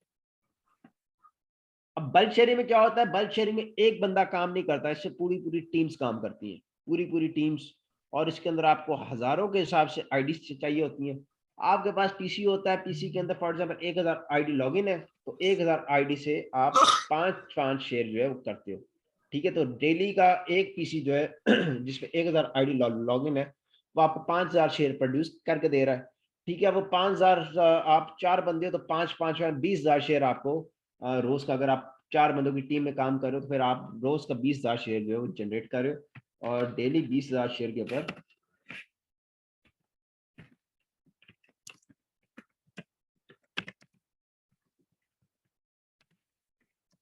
अब बल्क शेयरिंग में क्या होता है, बल्क शेयरिंग में एक बंदा काम नहीं करता, इससे पूरी पूरी टीम्स काम करती हैं, पूरी पूरी टीम्स। और इसके अंदर आपको हजारों के हिसाब से आईडी चाहिए होती हैं। आपके पास पीसी होता है, पीसी के अंदर फॉर एग्जांपल 1000 आईडी लॉगिन है तो 1000 आईडी से आप 5 शेयर जो है वो करते हो। ठीक है, तो डेली का एक पीसी जो है जिसमें 1000 आईडी लॉगिन है वो आपको 5000 शेयर प्रोड्यूस करके दे रहा है। ठीक है, वो 5000 आप 4 बंदे हो तो 5-5 20,000 शेयर आपको रोज का, अगर आप 4 बंदों की टीम में काम कर रहे हो तो फिर आप रोज का 20,000 शेयर जो है वो जनरेट कर रहे हो और डेली 20,000 शेयर के ऊपर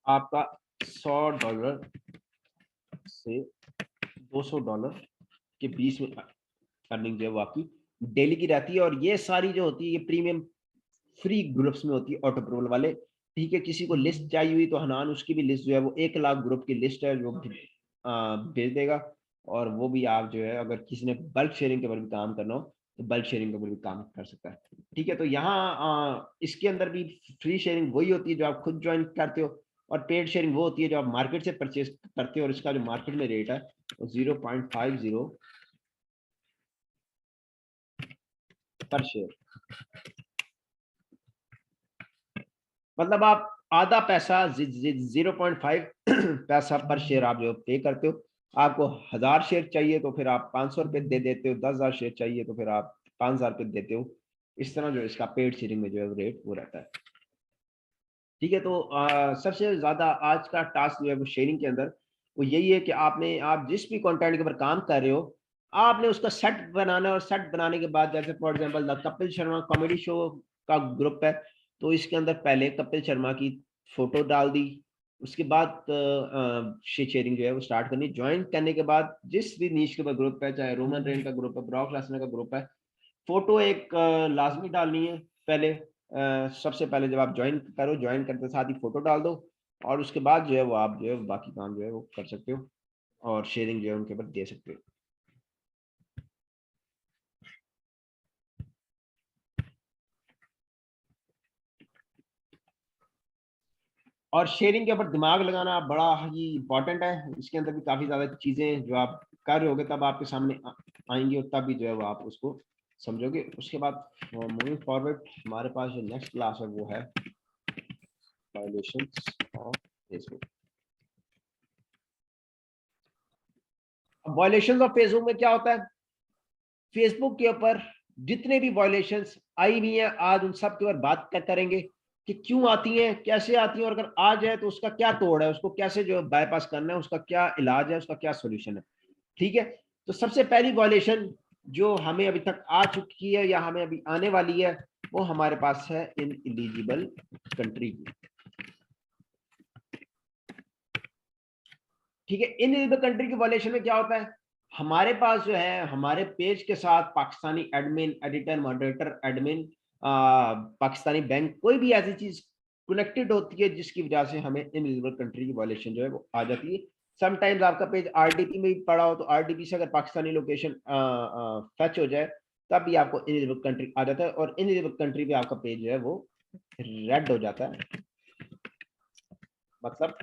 आपका $100 से $200 के बीच में अर्निंग जो है वो आपकी डेली की रहती है। और ये सारी जो होती है ये प्रीमियम फ्री ग्रुप्स में होती है, ऑटो अप्रूवल वाले। ठीक है, किसी को लिस्ट चाहिए हुई तो हनान उसकी भी लिस्ट जो है वो 1 लाख ग्रुप की लिस्ट है जो भेज देगा। और वो भी आप जो है अगर किसी ने बल्क शेयरिंग के ऊपर भी काम करना हो तो बल्क शेयरिंग के ऊपर भी काम कर सकता है। ठीक है, तो यहाँ इसके अंदर भी फ्री शेयरिंग वही होती है जो आप खुद ज्वाइन करते हो और पेड शेयरिंग वो होती है जो आप मार्केट से परचेज करते हो और इसका जो मार्केट में रेट है वो 0.50 पर शेयर। मतलब आप आधा पैसा 0.5 पैसा पर शेयर आप जो पे करते हो आपको 1000 शेयर चाहिए तो फिर आप 500 रुपये दे देते हो, 10,000 शेयर चाहिए तो फिर आप 5,000 रुपये देते हो। इस तरह जो इसका पेड शेयरिंग में जो है रेट वो रहता है। ठीक है, तो सबसे ज्यादा आज का टास्क जो है वो शेयरिंग के अंदर वो यही है कि आप जिस भी कंटेंट के ऊपर काम कर रहे हो आपने उसका सेट बनाना है, और सेट बनाने के बाद जैसे for example the Kapil Sharma comedy show का ग्रुप है, तो इसके अंदर पहले कपिल शर्मा की फोटो डाल दी, उसके बाद शेयरिंग जो है वो स्टार्ट करनी। ज्वाइन करने के बाद जिस भी नीश के ऊपर ग्रुप है, चाहे रोमन रेन का ग्रुप है, ब्रॉक लेसनर का ग्रुप है, फोटो एक लाजमी डालनी है पहले। सबसे पहले जब आप ज्वाइन करो, ज्वाइन करते साथ ही फोटो डाल दो, और उसके बाद जो है वो आप जो है बाकी काम जो है वो कर सकते हो और शेयरिंग जो है उनके ऊपर दे सकते हो। और शेयरिंग के ऊपर दिमाग लगाना बड़ा ही इंपॉर्टेंट है। इसके अंदर भी काफी ज्यादा चीजें जो आप कर रहे होगे तब आपके सामने आएंगी और तब भी जो है वो आप उसको समझोगे। उसके बाद मूविंग फॉरवर्ड हमारे पास जो नेक्स्ट क्लास है वो है वायलेशंस ऑफ फेसबुक। अब वायलेशंस ऑफ फेसबुक में क्या होता है, फेसबुक के ऊपर जितने भी वायलेशंस आई हुई हैं आज उन सब के ऊपर बात करेंगे कि क्यों आती हैं, कैसे आती हैं, और अगर आ जाए तो उसका क्या तोड़ है, उसको कैसे जो बाईपास करना है, उसका क्या इलाज है, उसका क्या सोल्यूशन है। ठीक है, तो सबसे पहली वायलेशन जो हमें अभी तक आ चुकी है या हमें अभी आने वाली है वो हमारे पास है इन इलिजिबल कंट्री की। ठीक है, इन इलिजिबल कंट्री की वायलेशन में क्या होता है, हमारे पास जो है हमारे पेज के साथ Pakistani admin, editor, moderator, admin, Pakistani bank, कोई भी ऐसी चीज कनेक्टेड होती है जिसकी वजह से हमें इनएलिजिबल कंट्री की वायलेशन जो है वो आ जाती है। समटाइम्स आपका पेज आरडीपी में भी पड़ा हो तो आरडीपी से अगर पाकिस्तानी लोकेशन फैच हो जाए तब भी आपको इनएलिजिबल कंट्री आ जाता है, और इनएलिजिबल कंट्री पे आपका पेज जो है वो रेड हो जाता है, मतलब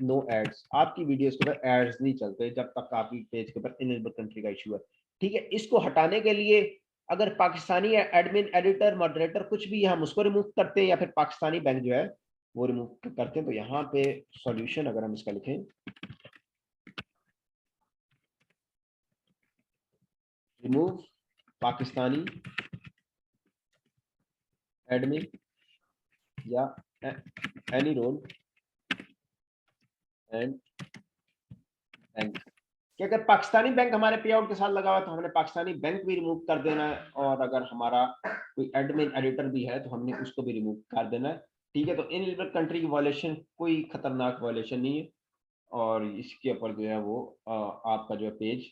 नो एड्स, आपकी वीडियोस के ऊपर एड्स नहीं चलते जब तक आपकी पेज के ऊपर इनएलिजिबल कंट्री का इशू है। ठीक है, इसको हटाने के लिए अगर पाकिस्तानी एडमिन, एडिटर, मॉडरेटर कुछ भी हम उसको रिमूव करते हैं या फिर पाकिस्तानी बैंक जो है वो रिमूव करते हैं, तो यहाँ पे सॉल्यूशन अगर हम इसका लिखें, रिमूव पाकिस्तानी एडमिन या एनी रोल एंड बैंक, कि अगर पाकिस्तानी बैंक हमारे पे आउट के साथ लगा हुआ है तो हमने पाकिस्तानी बैंक भी रिमूव कर देना है, और अगर हमारा कोई एडमिन एडिटर भी है तो हमने उसको भी रिमूव कर देना है। ठीक है, तो इनएलिजिबल कंट्री की वायलेशन कोई खतरनाक वायलेशन नहीं है, और इसके ऊपर जो है वो आपका जो है पेज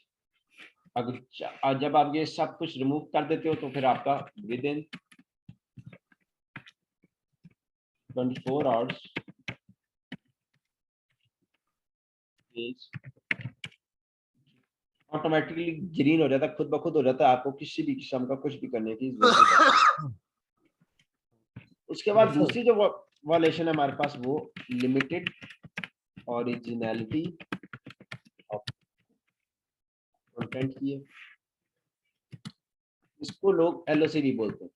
अगर जब आप ये सब कुछ रिमूव कर देते हो तो फिर आपका with in 24 hours page automatically green हो जाता है, खुद ब खुद हो जाता है, आपको किसी भी किस्म का कुछ भी करने की जरूरत नहीं। उसके बाद दूसरी जो वायलेशन है हमारे पास वो लिमिटेड ओरिजिनलिटी ऑफ कंटेंट की है, इसको लोग एलओसी भी बोलते हैं।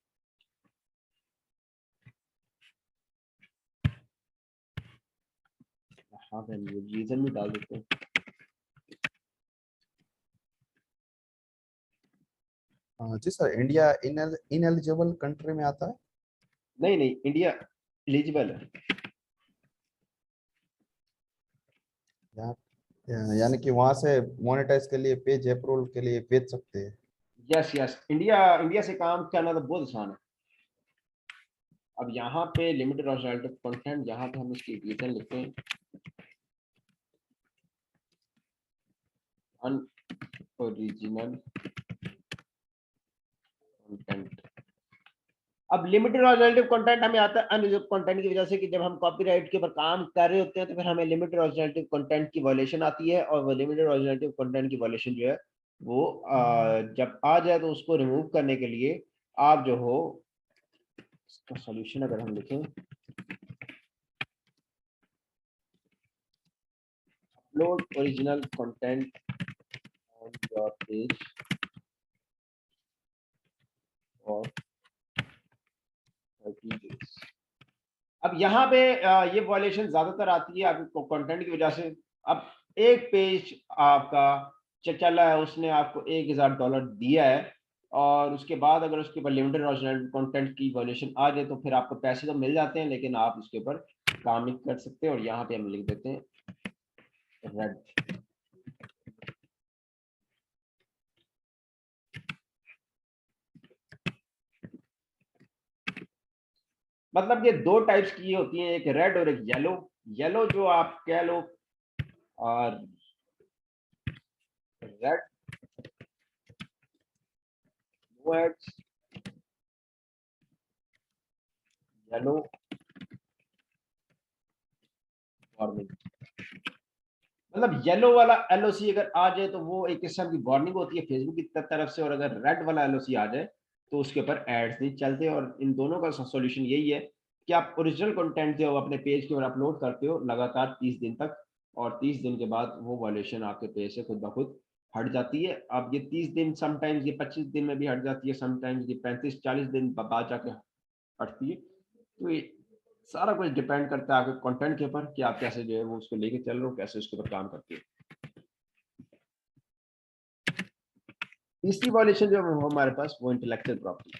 हाँ रीजन भी डाल देते हैं। जी सर, इंडिया इनएलिजिबल कंट्री में आता है? नहीं नहीं, इंडिया एलिजिबल है। यानी कि वहां से मोनेटाइज के लिए, पेज अप्रूवल के लिए भेज सकते हैं। यस यस, इंडिया से काम करना तो बहुत आसान है। अब यहाँ पे लिमिटेड ओरिजिनलिटी कंटेंट, यहाँ पे हम इसकी रीजन लिखते हैं अनओरिजिनल कंटेंट। अब लिमिटेड ओरिजिनलिटी कंटेंट हमें आता है अनयूज्ड कंटेंट की वजह से कि जब हम कॉपीराइट के ऊपर काम कर रहे होते हैं तो फिर हमें लिमिटेड ओरिजिनलिटी कंटेंट की वायलेशन आती है, और वो लिमिटेड ओरिजिनलिटी कंटेंट की वायलेशन जो है वो जब आ जाए तो उसको रिमूव करने के लिए आप जो हो इसका सॉल्यूशन अगर हम लिखें, upload original content on your page और 30 days। अब यहाँ पे ये वायलेशन ज्यादातर आती है आपको कंटेंट की वजह से। अब एक पेज आपका चला है, उसने आपको $1000 दिया है और उसके बाद अगर उसके ऊपर लिमिटेड ओरिजिनल कंटेंट की वॉल्यूशन आ जाए तो फिर आपको पैसे तो मिल जाते हैं, लेकिन आप उसके ऊपर काम नहीं कर सकते। और यहाँ पे हम लिख देते हैं रेड। मतलब ये दो टाइप्स की होती हैं, एक रेड और एक येलो। येलो जो आप कह लो और red no ads, yellow warning. मतलब येलो वाला एलओसी अगर आ जाए तो वो एक किस्म की वार्निंग होती है फेसबुक की तरफ से, और अगर रेड वाला एलओसी आ जाए तो उसके ऊपर एड्स नहीं चलते। और इन दोनों का सॉल्यूशन यही है कि आप ओरिजिनल कंटेंट जो अपने पेज के ऊपर अपलोड करते हो लगातार 30 दिन तक, और 30 दिन के बाद वो वॉल्यूशन आपके पेज से खुद ब खुद हट जाती है। अब ये 30 दिन, समटाइम्स ये 25 दिन में भी हट जाती है, समटाइम्स ये 35-40 दिन बाद जाके हटती है। तो ये सारा कुछ डिपेंड करता है आपके कंटेंट के ऊपर कि आप कैसे जो है वो उसको लेके चल रहे हो, कैसे उसके ऊपर काम करते हो। तीसरी वॉल्यूशन जो है हमारे पास वो इंटेलेक्चुअल प्रॉपर्टी।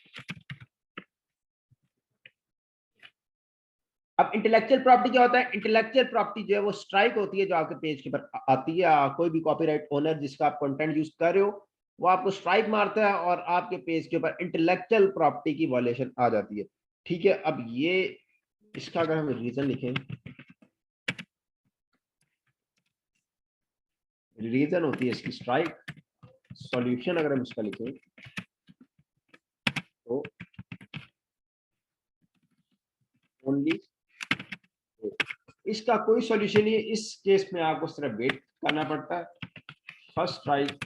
अब इंटेलेक्चुअल प्रॉपर्टी क्या होता है? इंटेलेक्चुअल प्रॉपर्टी जो है वो स्ट्राइक होती है जो आपके पेज के ऊपर आती है। कोई भी कॉपीराइट ओनर जिसका आप कंटेंट यूज कर रहे हो वो आपको स्ट्राइक मारता है और आपके पेज के ऊपर इंटेलेक्चुअल प्रॉपर्टी की वॉल्यूशन आ जाती है। ठीक है, अब ये इसका अगर हम रीजन लिखें, रीजन होती है इसकी स्ट्राइक, सॉल्यूशन अगर हम इसका लिखें तो ओनली, इसका कोई सॉल्यूशन नहीं है। इस केस में आपको सिर्फ वेट करना पड़ता है। फर्स्ट स्ट्राइक,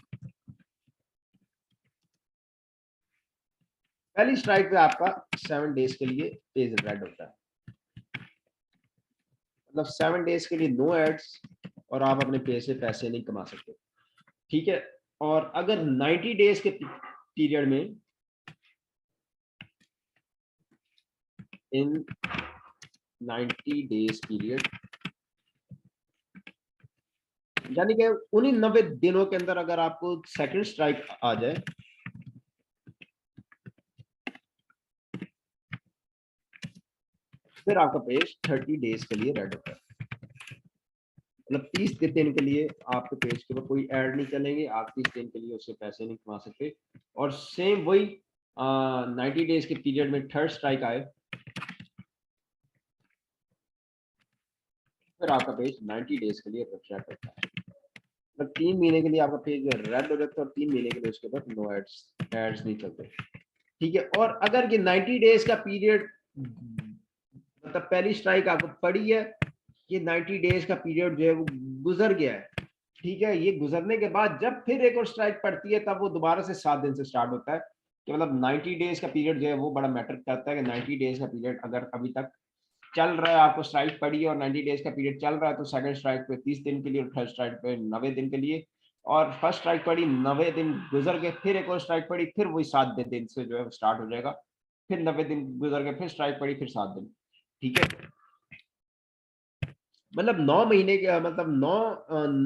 पहली स्ट्राइक पे आपका 7 डेज के लिए पेज रेड होता है, मतलब 7 डेज के लिए नो एड्स और आप अपने पेज से पैसे नहीं कमा सकते। ठीक है, और अगर 90 डेज के पीरियड में इन 90 डेज पीरियड, यानी कि उन्हीं 90 दिनों के अंदर अगर आपको सेकंड स्ट्राइक आ जाए फिर आपका पेज 30 डेज के लिए रेड होता है। मतलब 30 दिन के लिए आपके पेज के ऊपर कोई ऐड नहीं चलेंगे, आप 30 दिन के लिए उससे पैसे नहीं कमा सकते। और सेम वही 90 डेज के पीरियड में थर्ड स्ट्राइक आए फिर आपका पेज 90 डेज के लिए रेड होता है। मतलब 3 महीने के लिए आपका पेज रेड हो जाता है और 3 महीने के लिए उसके ऊपर नो एड्स नहीं चलते। ठीक है, और अगर ये 90 डेज का पीरियड, मतलब पहली स्ट्राइक आपको पड़ी है, ये 90 डेज का पीरियड जो है वो गुजर गया है। ठीक है, ये गुजरने के बाद जब फिर एक और स्ट्राइक पड़ती है तब वो दोबारा से 7 दिन से स्टार्ट होता है। कि मतलब 90 डेज का पीरियड जो है वो बड़ा मैटर करता है कि 90 डेज का पीरियड अगर अभी तक चल रहा है, आपको स्ट्राइक पड़ी है और 90 डेज का पीरियड चल रहा है तो सेकंड स्ट्राइक पे 30 दिन के लिए और थर्ड स्ट्राइक पे 90 दिन के लिए, और फर्स्ट स्ट्राइक पड़ी 90 दिन गुजर के फिर एक और स्ट्राइक पड़ी फिर वही 7 दिन से जो है स्टार्ट हो जाएगा। फिर 90 दिन गुजर के फिर स्ट्राइक पड़ी फिर 7 दिन। ठीक है, मतलब 9 महीने के, मतलब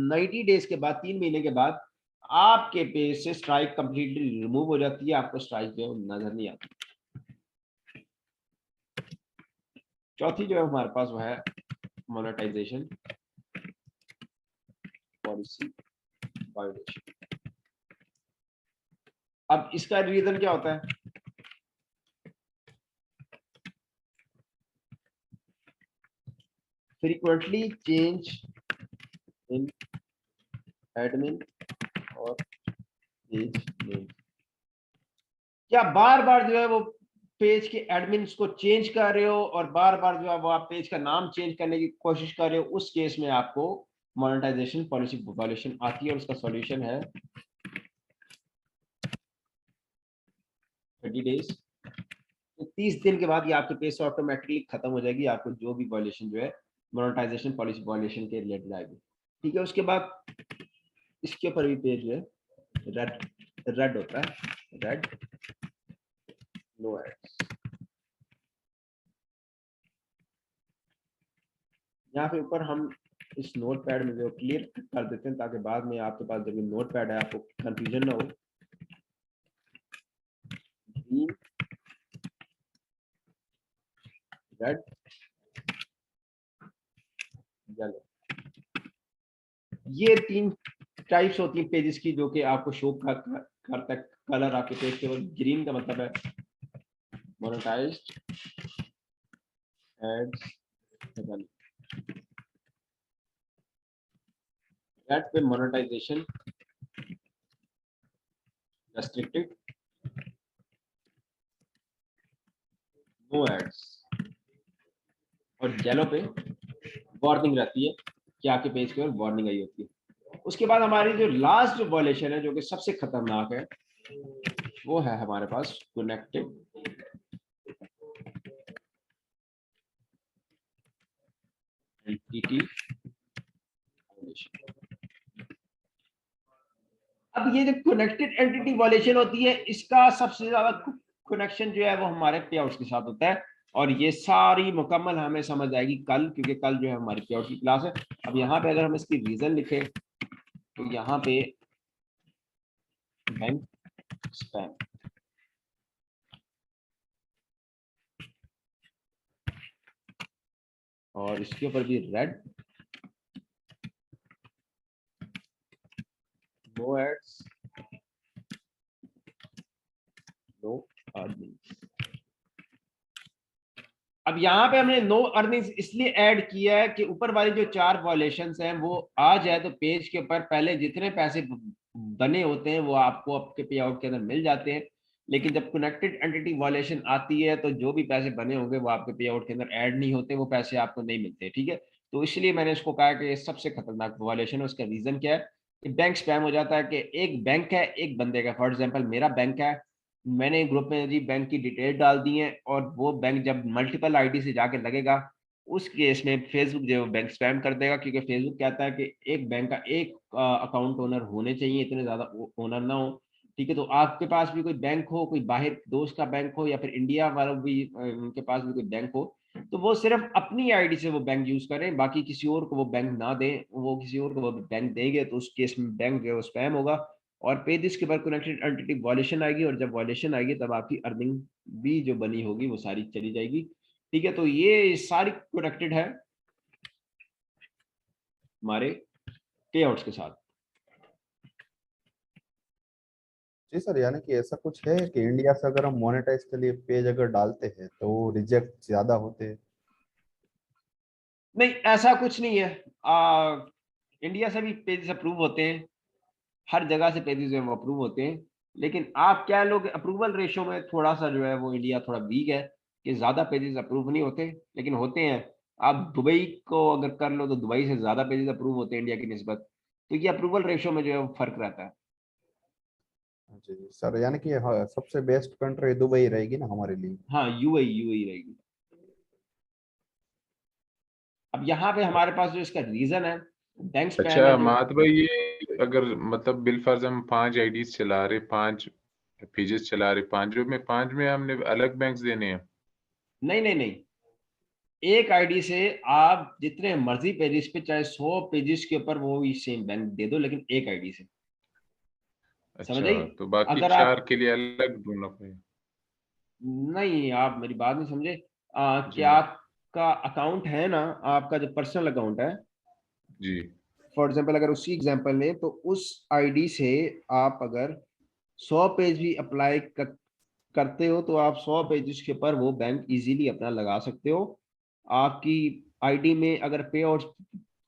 90 डेज के बाद 3 महीने के बाद आपके पेज से स्ट्राइक कंप्लीटली रिमूव हो जाती है, आपको स्ट्राइक जो है नजर नहीं आती। चौथी जो है हमारे पास वो है मोनेटाइजेशन पॉलिसी वायोलेशन। अब इसका रीजन क्या होता है? फ्रीक्वेंटली चेंज इन एडमिन और पेज नेम। क्या बार बार जो है वो पेज के एडमिन्स को चेंज कर रहे हो और बार बार जो है वो आप पेज का नाम चेंज करने की कोशिश कर रहे हो, उस केस में आपको मोनेटाइजेशन पॉलिसी वायोलेशन आती है और उसका सॉल्यूशन है 30 डेज। तो 30 दिन के बाद ये आपके पेज से ऑटोमेटिकली खत्म हो जाएगी, आपको जो भी वायोलेशन जो है मोनेटाइजेशन पॉलिसी वायोलेशन के रिलेटेड आएगी। ठीक है, उसके बाद इसके ऊपर भी पेज जो है रेड होता है, रेड नो एड्स। यहाँ पे ऊपर हम इस नोट पैड में जो क्लियर कर देते हैं ताकि बाद में आपके पास जब ये नोट पैड है आपको कंफ्यूजन ना हो। ग्रीन, रेड, येलो, ये 3 टाइप्स होती हैं पेजेस की जो कि आपको शो करता है कलर आपके पेज के ऊपर। ग्रीन का मतलब है मोनेटाइज्ड एड्स, रेड पे मोनेटाइजेशन रेस्ट्रिक्टेड, नो एड्स, और येलो पे वार्निंग रहती है कि आपके पेज के ऊपर वार्निंग आई होती है। उसके बाद हमारी जो लास्ट जो वायलेशन है जो कि सबसे खतरनाक है वो है हमारे पास कनेक्टेड एंटिटी वायलेशन। अब ये जो कनेक्टेड एंटिटी वायलेशन होती है इसका सबसे ज्यादा कनेक्शन जो है वो हमारे पे आउट्स के साथ होता है, और ये सारी मुकम्मल हमें समझ आएगी कल, क्योंकि कल जो है हमारी पे आउट की क्लास है। अब यहाँ पे अगर हम इसकी रीजन लिखें तो यहाँ पे बैंक स्पैम, और इसके ऊपर भी red, no ads, no earnings. अब यहाँ पे हमने नो अर्निंग्स इसलिए ऐड किया है कि ऊपर वाली जो 4 वायलेशंस हैं वो आ जाए तो पेज के ऊपर पहले जितने पैसे बने होते हैं वो आपको आपके पे आउट के अंदर मिल जाते हैं, लेकिन जब कनेक्टेड एंटिटी वायलेशन आती है तो जो भी पैसे बने होंगे वो आपके पे आउट के अंदर ऐड नहीं होते, वो पैसे आपको नहीं मिलते। ठीक है, तो इसलिए मैंने इसको कहा कि ये सबसे खतरनाक वायलेशन है। उसका रीजन क्या है कि बैंक स्पैम हो जाता है कि एक बैंक है एक बंदे का, फॉर एग्जाम्पल मेरा बैंक है, मैंने ग्रुप में जी बैंक की डिटेल डाल दी है, और वो बैंक जब मल्टीपल आईडी से जाके लगेगा उस केस में फेसबुक जो बैंक स्पैम कर देगा, क्योंकि फेसबुक कहता है कि एक बैंक का एक अकाउंट ओनर होने चाहिए, इतने ज्यादा ओनर ना हो। ठीक है, तो आपके पास भी कोई बैंक हो, कोई बाहर दोस्त का बैंक हो, या फिर इंडिया वालों भी उनके पास भी कोई बैंक हो, तो वो सिर्फ अपनी आईडी से वो बैंक यूज करें, बाकी किसी और को वो बैंक ना दें। वो किसी और को वो बैंक देंगे तो उस केस में बैंक जो है वो स्पैम होगा, और पेजेस के बाद कनेक्टेड एंटिटी वायलेशन आएगी, और जब वायलेशन आएगी तब आपकी अर्निंग भी जो बनी होगी वो सारी चली जाएगी। ठीक है, तो ये सारी कनेक्टेड है हमारे पे आउट्स के साथ। जी सर, यानी कि ऐसा कुछ है कि इंडिया से अगर हम मोनेटाइज के लिए पेज अगर डालते हैं तो रिजेक्ट ज्यादा होते हैं? नहीं, ऐसा कुछ नहीं है। इंडिया से भी पेजेस अप्रूव होते हैं, हर जगह से पेजेस जो अप्रूव होते हैं, लेकिन आप क्या लोग अप्रूवल रेशो में थोड़ा सा जो है वो इंडिया थोड़ा वीक है कि ज्यादा पेजेस अप्रूव नहीं होते, लेकिन होते हैं। आप दुबई को अगर कर लो तो दुबई से ज्यादा पेजेस अप्रूव होते हैं इंडिया की निस्बत, तो ये अप्रूवल रेशो में जो है वो फर्क रहता है। जी सर, यानी कि हाँ, सबसे बेस्ट कंट्री दुबई रहेगी ना हमारे लिए? हाँ, यूएई रहेगी। अब यहाँ पे हमारे पास जो इसका रीजन है बैंक स्पैम अच्छा है जो। मात भाई, ये अगर मतलब बिलफर्ज हम 5 आईडीज चला रहे, 5 पेजेस चला रहे, 5 में हमने अलग बैंक्स देने हैं? नहीं नहीं नहीं, एक आईडी से आप जितने मर्जी पेजेस पे, चाहे 100 पेजेस के ऊपर वो ही सेम बैंक दे दो, लेकिन एक आईडी से। समझ आई? अच्छा, तो बाकी अगर 4 आप, के लिए अलग ढूंढना पड़ेगा? नहीं आप मेरी बात नहीं समझे। कि जी आपका अकाउंट है ना, आपका जो पर्सनल अकाउंट है, जी। फॉर एग्जांपल अगर उसी एग्जांपल लें तो उस आईडी से आप अगर 100 पेज भी अप्लाई करते हो तो आप 100 पेजेस के ऊपर वो बैंक इजीली अपना लगा सकते हो। आपकी आईडी में अगर पे आउट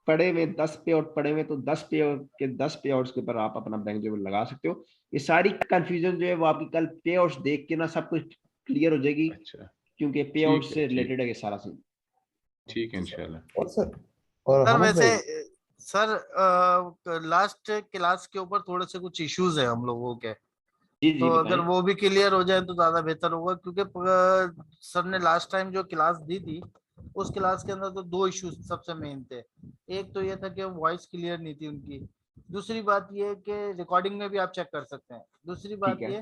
पड़े हुए 10 पे आउट पड़े हुए तो 10 पे आउट के 10 पे आउट्स के ऊपर आप अपना बैंक जो है लगा सकते हो। ये सारी कंफ्यूजन जो है वो आपकी कल पे आउट्स देख के ना सब कुछ क्लियर हो जाएगी, अच्छा, क्योंकि पे आउट ठीक है, से ठीक, रिलेटेड है ये सारा सीन। ठीक है इंशाल्लाह। और सर, और सर हमद वैसे भाई, सर लास्ट क्लास के ऊपर थोड़े से कुछ इश्यूज है हम लोगों के, जी जी तो अगर बताएं। वो भी क्लियर हो जाए तो ज्यादा बेहतर होगा, क्योंकि सर ने लास्ट टाइम जो क्लास दी थी उस क्लास के अंदर तो 2 इश्यूज सबसे मेन थे। एक तो ये था कि वॉइस क्लियर नहीं थी उनकी, दूसरी बात ये कि रिकॉर्डिंग में भी आप चेक कर सकते हैं, दूसरी बात ठीक है। ये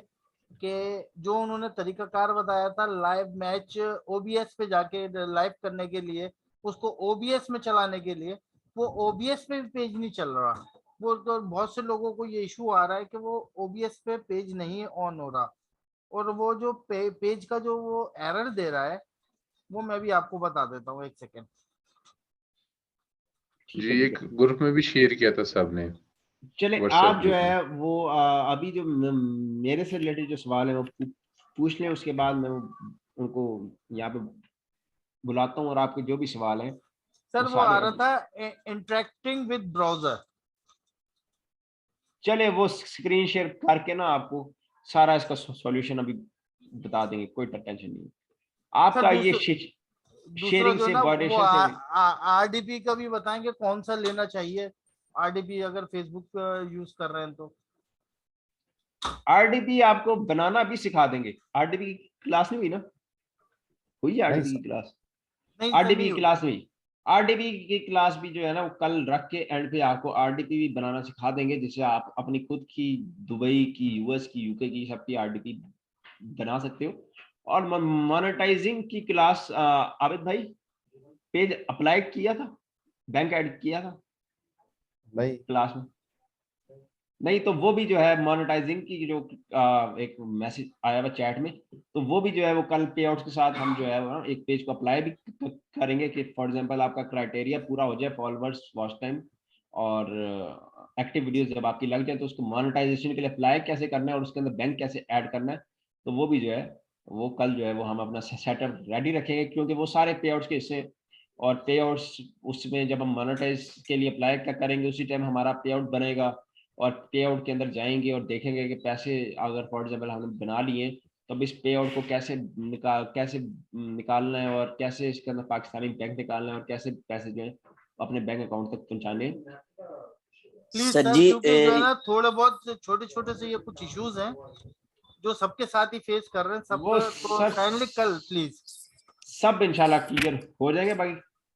कि जो उन्होंने तरीकाकार बताया था लाइव मैच ओबीएस पे जाके लाइव करने के लिए, उसको ओबीएस में चलाने के लिए वो ओबीएस पे पेज नहीं चल रहा। वो तो बहुत से लोगों को ये इशू आ रहा है कि वो ओबीएस पे पेज नहीं ऑन हो रहा, और वो जो पेज का जो वो एरर दे रहा है, वो मैं भी आपको बता देता हूँ, एक सेकेंड। ठीक जी है, ठीक एक है। ग्रुप में भी शेयर किया था सबने, चले व्हाट्सएप आप जो ग्रुप में। है वो अभी जो मेरे से रिलेटेड जो सवाल है वो पूछ लें, उसके बाद मैं उनको यहाँ पे बुलाता हूँ और आपके जो भी सवाल हैं सर वो वो आ सारे रहा था इंटरेक्टिंग विद ब्राउजर। चले वो स्क्रीन शेयर करके ना आपको सारा इसका सॉल्यूशन अभी बता देंगे, कोई टेंशन नहीं है। सर आपका ये दूसरा शेयरिंग जो है से ना, वो वॉयलेशन से आरडीपी का भी बताएंगे कौन सा लेना चाहिए, आरडीपी अगर फेसबुक यूज कर रहे हैं तो। आरडीपी आपको बनाना भी सिखा देंगे। आरडीपी की क्लास नहीं हुई ना? हुई है नहीं आरडीपी सर, की क्लास? नहीं सर आरडीपी नहीं की हुई। क्लास नहीं। आरडीपी की क्लास भी जो है ना वो कल रख के एंड पे आपको आरडीपी भी बनाना सिखा देंगे, जिससे आप अपनी खुद की दुबई की, यूएस की, यूके की सबकी आरडीपी बना सकते हो। और मोनेटाइजिंग की क्लास आबिद भाई पेज अप्लाई किया था, बैंक ऐड किया था नहीं क्लास में? नहीं तो वो भी जो है मोनेटाइजिंग की जो एक मैसेज आया हुआ चैट में, तो वो भी जो है वो कल पे आउट्स के साथ हम जो है वो एक पेज को अप्लाई भी करेंगे कि फॉर एग्जांपल आपका क्राइटेरिया पूरा हो जाए, फॉलोअर्स, वॉच टाइम और एक्टिव वीडियोस जब आपकी लग जाए तो उसको मोनेटाइजेशन के लिए अप्लाई कैसे करना है और उसके अंदर बैंक कैसे ऐड करना है, तो वो भी जो है वो कल जो है वो हम अपना सेटअप रेडी रखेंगे, क्योंकि वो सारे पे आउट्स के हिस्से और पे आउट्स उसमें जब हम मोनेटाइज के लिए अप्लाई करेंगे उसी टाइम हमारा पे आउट बनेगा और पे आउट के अंदर जाएंगे और देखेंगे कि पैसे अगर फॉर एग्जाम्पल हमने बना लिए तो अब इस पे आउट को कैसे निकालना है और कैसे इसके अंदर पाकिस्तानी बैंक निकालना है और कैसे पैसे जो है अपने बैंक अकाउंट तक पहुंचाने। प्लीज सर सर, जी क्योंकि जो है ना थोड़े बहुत छोटे छोटे से ये कुछ इश्यूज हैं जो सबके साथ ही फेस कर रहे हैं सब, वो तो सब काइंडली कल प्लीज। सब इंशाल्लाह क्लियर हो जाएंगे। बाकी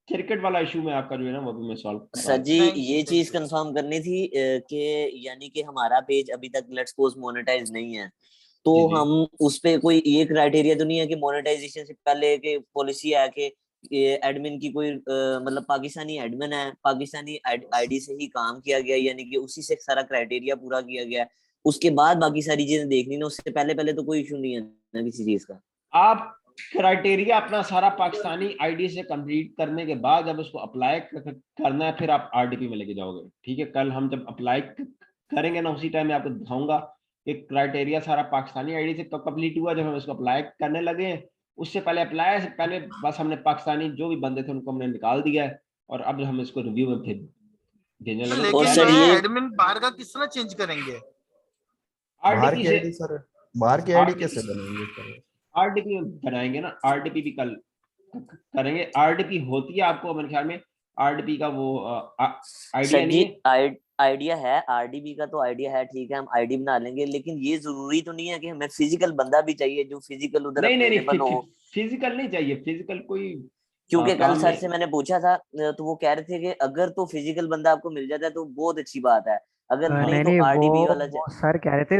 क्रिकेट वाला इशू में आपका जो है ना वो भी मैं सॉल्व करवा सर जी दूंगा। थैंक यू ये थैंक चीज यू। कंफर्म करनी थी कि यानी कि हमारा पेज अभी तक लेट्स सपोज मोनेटाइज नहीं है, तो जी जी हम उस पे कोई ये क्राइटेरिया तो नहीं है कि मोनेटाइजेशन से पहले के पॉलिसी है कि एडमिन की कोई मतलब पाकिस्तानी एडमिन है, पाकिस्तानी आईडी से ही काम किया गया, यानी कि उसी से सारा क्राइटेरिया पूरा किया गया, उसके बाद बाकी सारी चीजें देखनी ना, उससे पहले पहले तो कोई इशू नहीं है ना किसी चीज का। आप क्राइटेरिया अपना सारा पाकिस्तानी आईडी से कंप्लीट करने के बाद जब उसको अप्लाई करना है फिर आप आरडीपी में लेके जाओगे, ठीक है? कल हम जब अप्लाई करेंगे ना उसी टाइम में आपको दिखाऊंगा कि क्राइटेरिया सारा पाकिस्तानी आईडी से कंप्लीट हुआ जब हम इसको अप्लाई करने लगे हैं। उससे पहले अप्लाई से पहले बस हमने पाकिस्तानी जो भी बंदे थे उनको हमने निकाल दिया है और अब हम इसको रिव्यू में फिर भेजने लगे। तो और लेकिन क्या जो सर है ये एडमिन बाहर का किस तरह चेंज करेंगे? बाहर आरडीपी की से आईडी सर, बाहर की आईडी कैसे बनेंगे सर? आरडीपी बनाएंगे ना, आरडीपी भी कल करेंगे। आरडीपी होती है आपको मेरे ख्याल में आरडीपी का वो आइडिया सर नहीं जी है। आइडिया है, आरडीबी का तो आइडिया है, ठीक है हम आईडी बना लेंगे, लेकिन ये जरूरी तो नहीं है कि हमें फिजिकल बंदा भी चाहिए जो फिजिकल उधर नहीं नहीं अवेलेबल नहीं, हो। फिजिकल नहीं चाहिए, फिजिकल कोई क्योंकि कल काम सर नहीं। से मैंने पूछा था तो वो कह रहे थे कि अगर तो फिजिकल बंदा आपको मिल जाता है तो बहुत अच्छी बात है, अगर हाँ नहीं नहीं तो नहीं, आरडीबी वाला वो सर कह रहे थे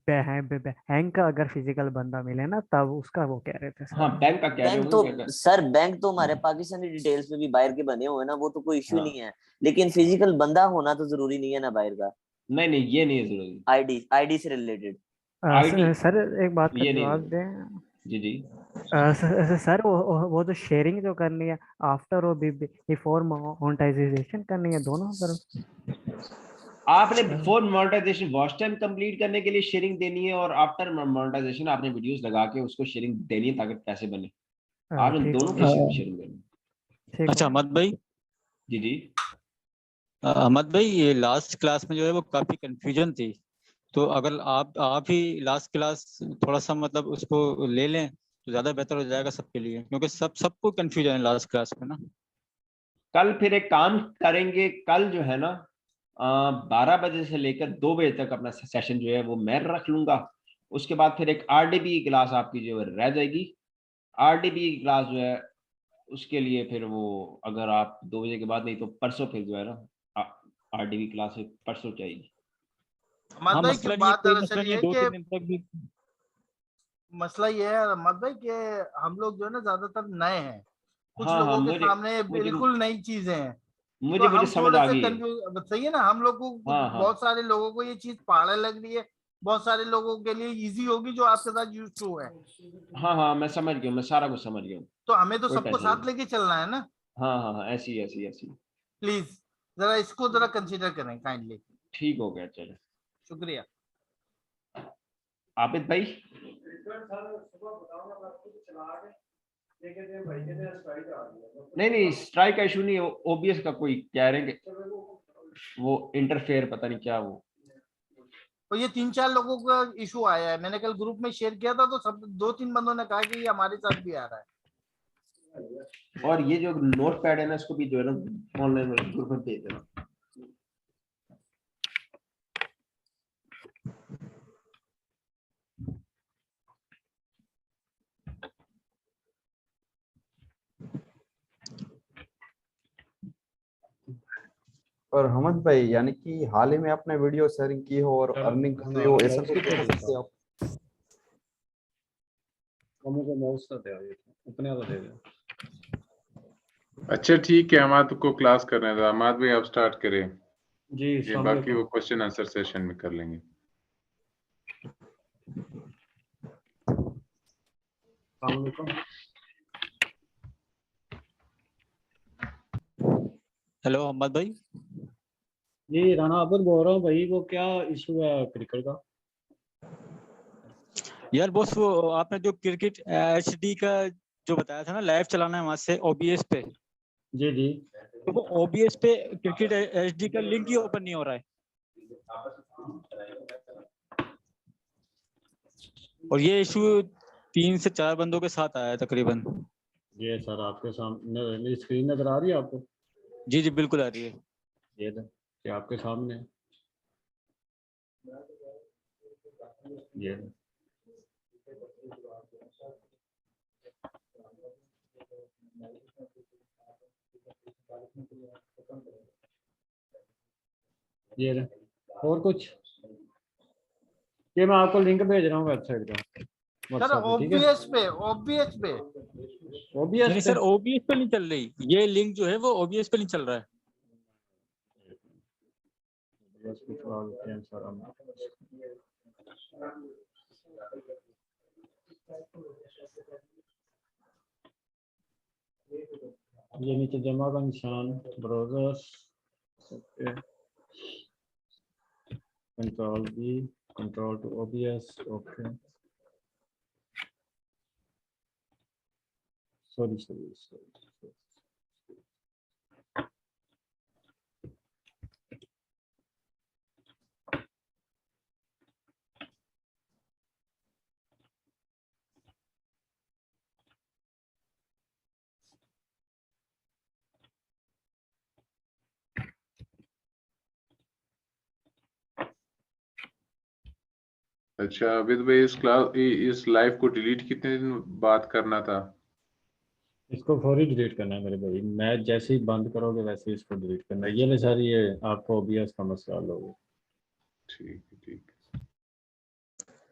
बैंक का अगर फिजिकल बंदा मिले ना तब उसका वो कह रहे थे हाँ सर। बैंक का कह रहे बैंक तो होंगे क्या? सर बैंक तो हमारे पाकिस्तानी डिटेल्स पे भी बाहर के बने हुए हैं ना, वो तो कोई इश्यू हाँ नहीं है, लेकिन फिजिकल बंदा होना तो जरूरी नहीं है ना बाहर का, नहीं नहीं ये नहीं है जरूरी। आईडी आईडी से रिलेटेड। आईडी सर एक बात का ये नहीं है जवाब जरूरी। दें। जी जी सर वो जो शेयरिंग जो करनी है आफ्टर और बिफोर मोनेटाइजेशन करनी है दोनों तरफ। आपने before monetisation watch time complete करने के लिए शेयरिंग देनी है और आफ्टर मोनेटाइजेशन आपने वीडियोस लगा के उसको शेयरिंग देनी है ताकि पैसे बने। आपने ठीक दोनों हो की गया, शेयरिंग देनी ठीक अच्छा हो अहमद भाई, जी जी अहमद भाई ये लास्ट क्लास में जो है वो काफी कंफ्यूजन थी, तो अगर आप ही लास्ट क्लास थोड़ा सा मतलब उसको ले लें तो ज्यादा बेहतर हो जाएगा सबके लिए, क्योंकि सबको कंफ्यूजन है लास्ट क्लास में ना। कल फिर एक काम करेंगे, कल जो है ना 12 बजे से लेकर 2 बजे तक अपना सेशन जो है वो मैं रख लूंगा। उसके बाद फिर एक आरडीबी की क्लास आपकी जो है रह जाएगी। आरडीबी की क्लास जो है उसके लिए फिर वो अगर आप 2 बजे के बाद नहीं तो परसों फिर जो है ना आरडीबी क्लास परसों चाहिए। अहमद हाँ भाई की मसला नहीं है, बात कोई दरअसल मसला नहीं ये है, है दो कि तीन दिन तक भी। मसला ये है अहमद भाई कि हम लोग जो है ना ज्यादातर नए हैं, कुछ हाँ हाँ लोगों के मुझे सामने मुझे बिल्कुल नई चीजें हैं, मुझे तो मुझे हम समझ थोड़े आ से गई है। कंफ्यूज, सही है ना, हम लोग को हाँ, हाँ। बहुत सारे लोगों को ये चीज पहाड़ लग रही है, बहुत सारे लोगों के लिए इजी होगी जो आपके साथ यूज टू है। हाँ, हाँ, मैं समझ गया, मैं सारा कुछ समझ गया हूँ। तो हमें तो कोई सबको टेंशन साथ नहीं। लेके चलना है ना। हाँ, हाँ, हाँ, ऐसी ऐसी ऐसी। प्लीज जरा इसको जरा कंसीडर करें काइंडली। ठीक हो गया, चलो। शुक्रिया। आबिद भाई, नहीं नहीं, स्ट्राइक का इशू नहीं है, ओबीएस का कोई कह रहे हैं कि वो इंटरफेयर, पता नहीं क्या वो। तो ये 3-4 लोगों का इशू आया है, मैंने कल ग्रुप में शेयर किया था, तो सब 2-3 बंदों ने कहा कि ये हमारे साथ भी आ रहा है। और ये जो नोट पैड है ना, इसको भी जो है ना ऑनलाइन ग्रुप में भेज देना। और हमद भाई, यानी कि हाल ही में आपने वीडियो शेयरिंग की हो और अर्निंग कर रहे हो, ऐसा कुछ बता सकते हो आप? अच्छा ठीक है, हमाद को क्लास करने दो। हमाद भाई आप स्टार्ट करें, जी ये अस्सलाम बाकी वालेकुम। वो क्वेश्चन आंसर सेशन में कर लेंगे। अस्सलाम वालेकुम। हेलो अहमद भाई। जी राना अब्दुल बोल रहा हूँ भाई, वो क्या इशू है क्रिकेट का? यार बॉस वो आपने जो क्रिकेट एचडी का जो बताया था ना, लाइव चलाना है वहां से ओबीएस पे। जी जी। तो वो ओबीएस पे क्रिकेट एचडी का लिंक ही ओपन नहीं हो रहा है, और ये इशू 3 से 4 बंदों के साथ आया है तकरीबन। ये सर आपके सामने मेरी स्क्रीन नजर आ रही है आपको? जी जी बिल्कुल आ रही है। ये आपके सामने है। ये ये और कुछ, ये मैं आपको लिंक भेज रहा हूँ वेबसाइट का सर व्हाट्सएप पे, ठीक है? ओबीएस पे, ओबीएस पे ओबीएस नहीं पे सर, ओबीएस पे नहीं चल रही, ये लिंक जो है वो ओबीएस पे नहीं चल रहा है। OBS पे चला देते हैं सर हम। ये नीचे जमा का निशान, browsers, control B, control two OBS, okay. Sorry sorry sorry. अच्छा अबिद भाई, इस लाइव को डिलीट कितने दिन बाद करना था? इसको फौरी डिलीट करना है मेरे भाई, मैच जैसे ही बंद करोगे वैसे ही इसको डिलीट करना है। ये ले सर, ये आपको ओबीएस का मसला हल होगा। ठीक है, ठीक है।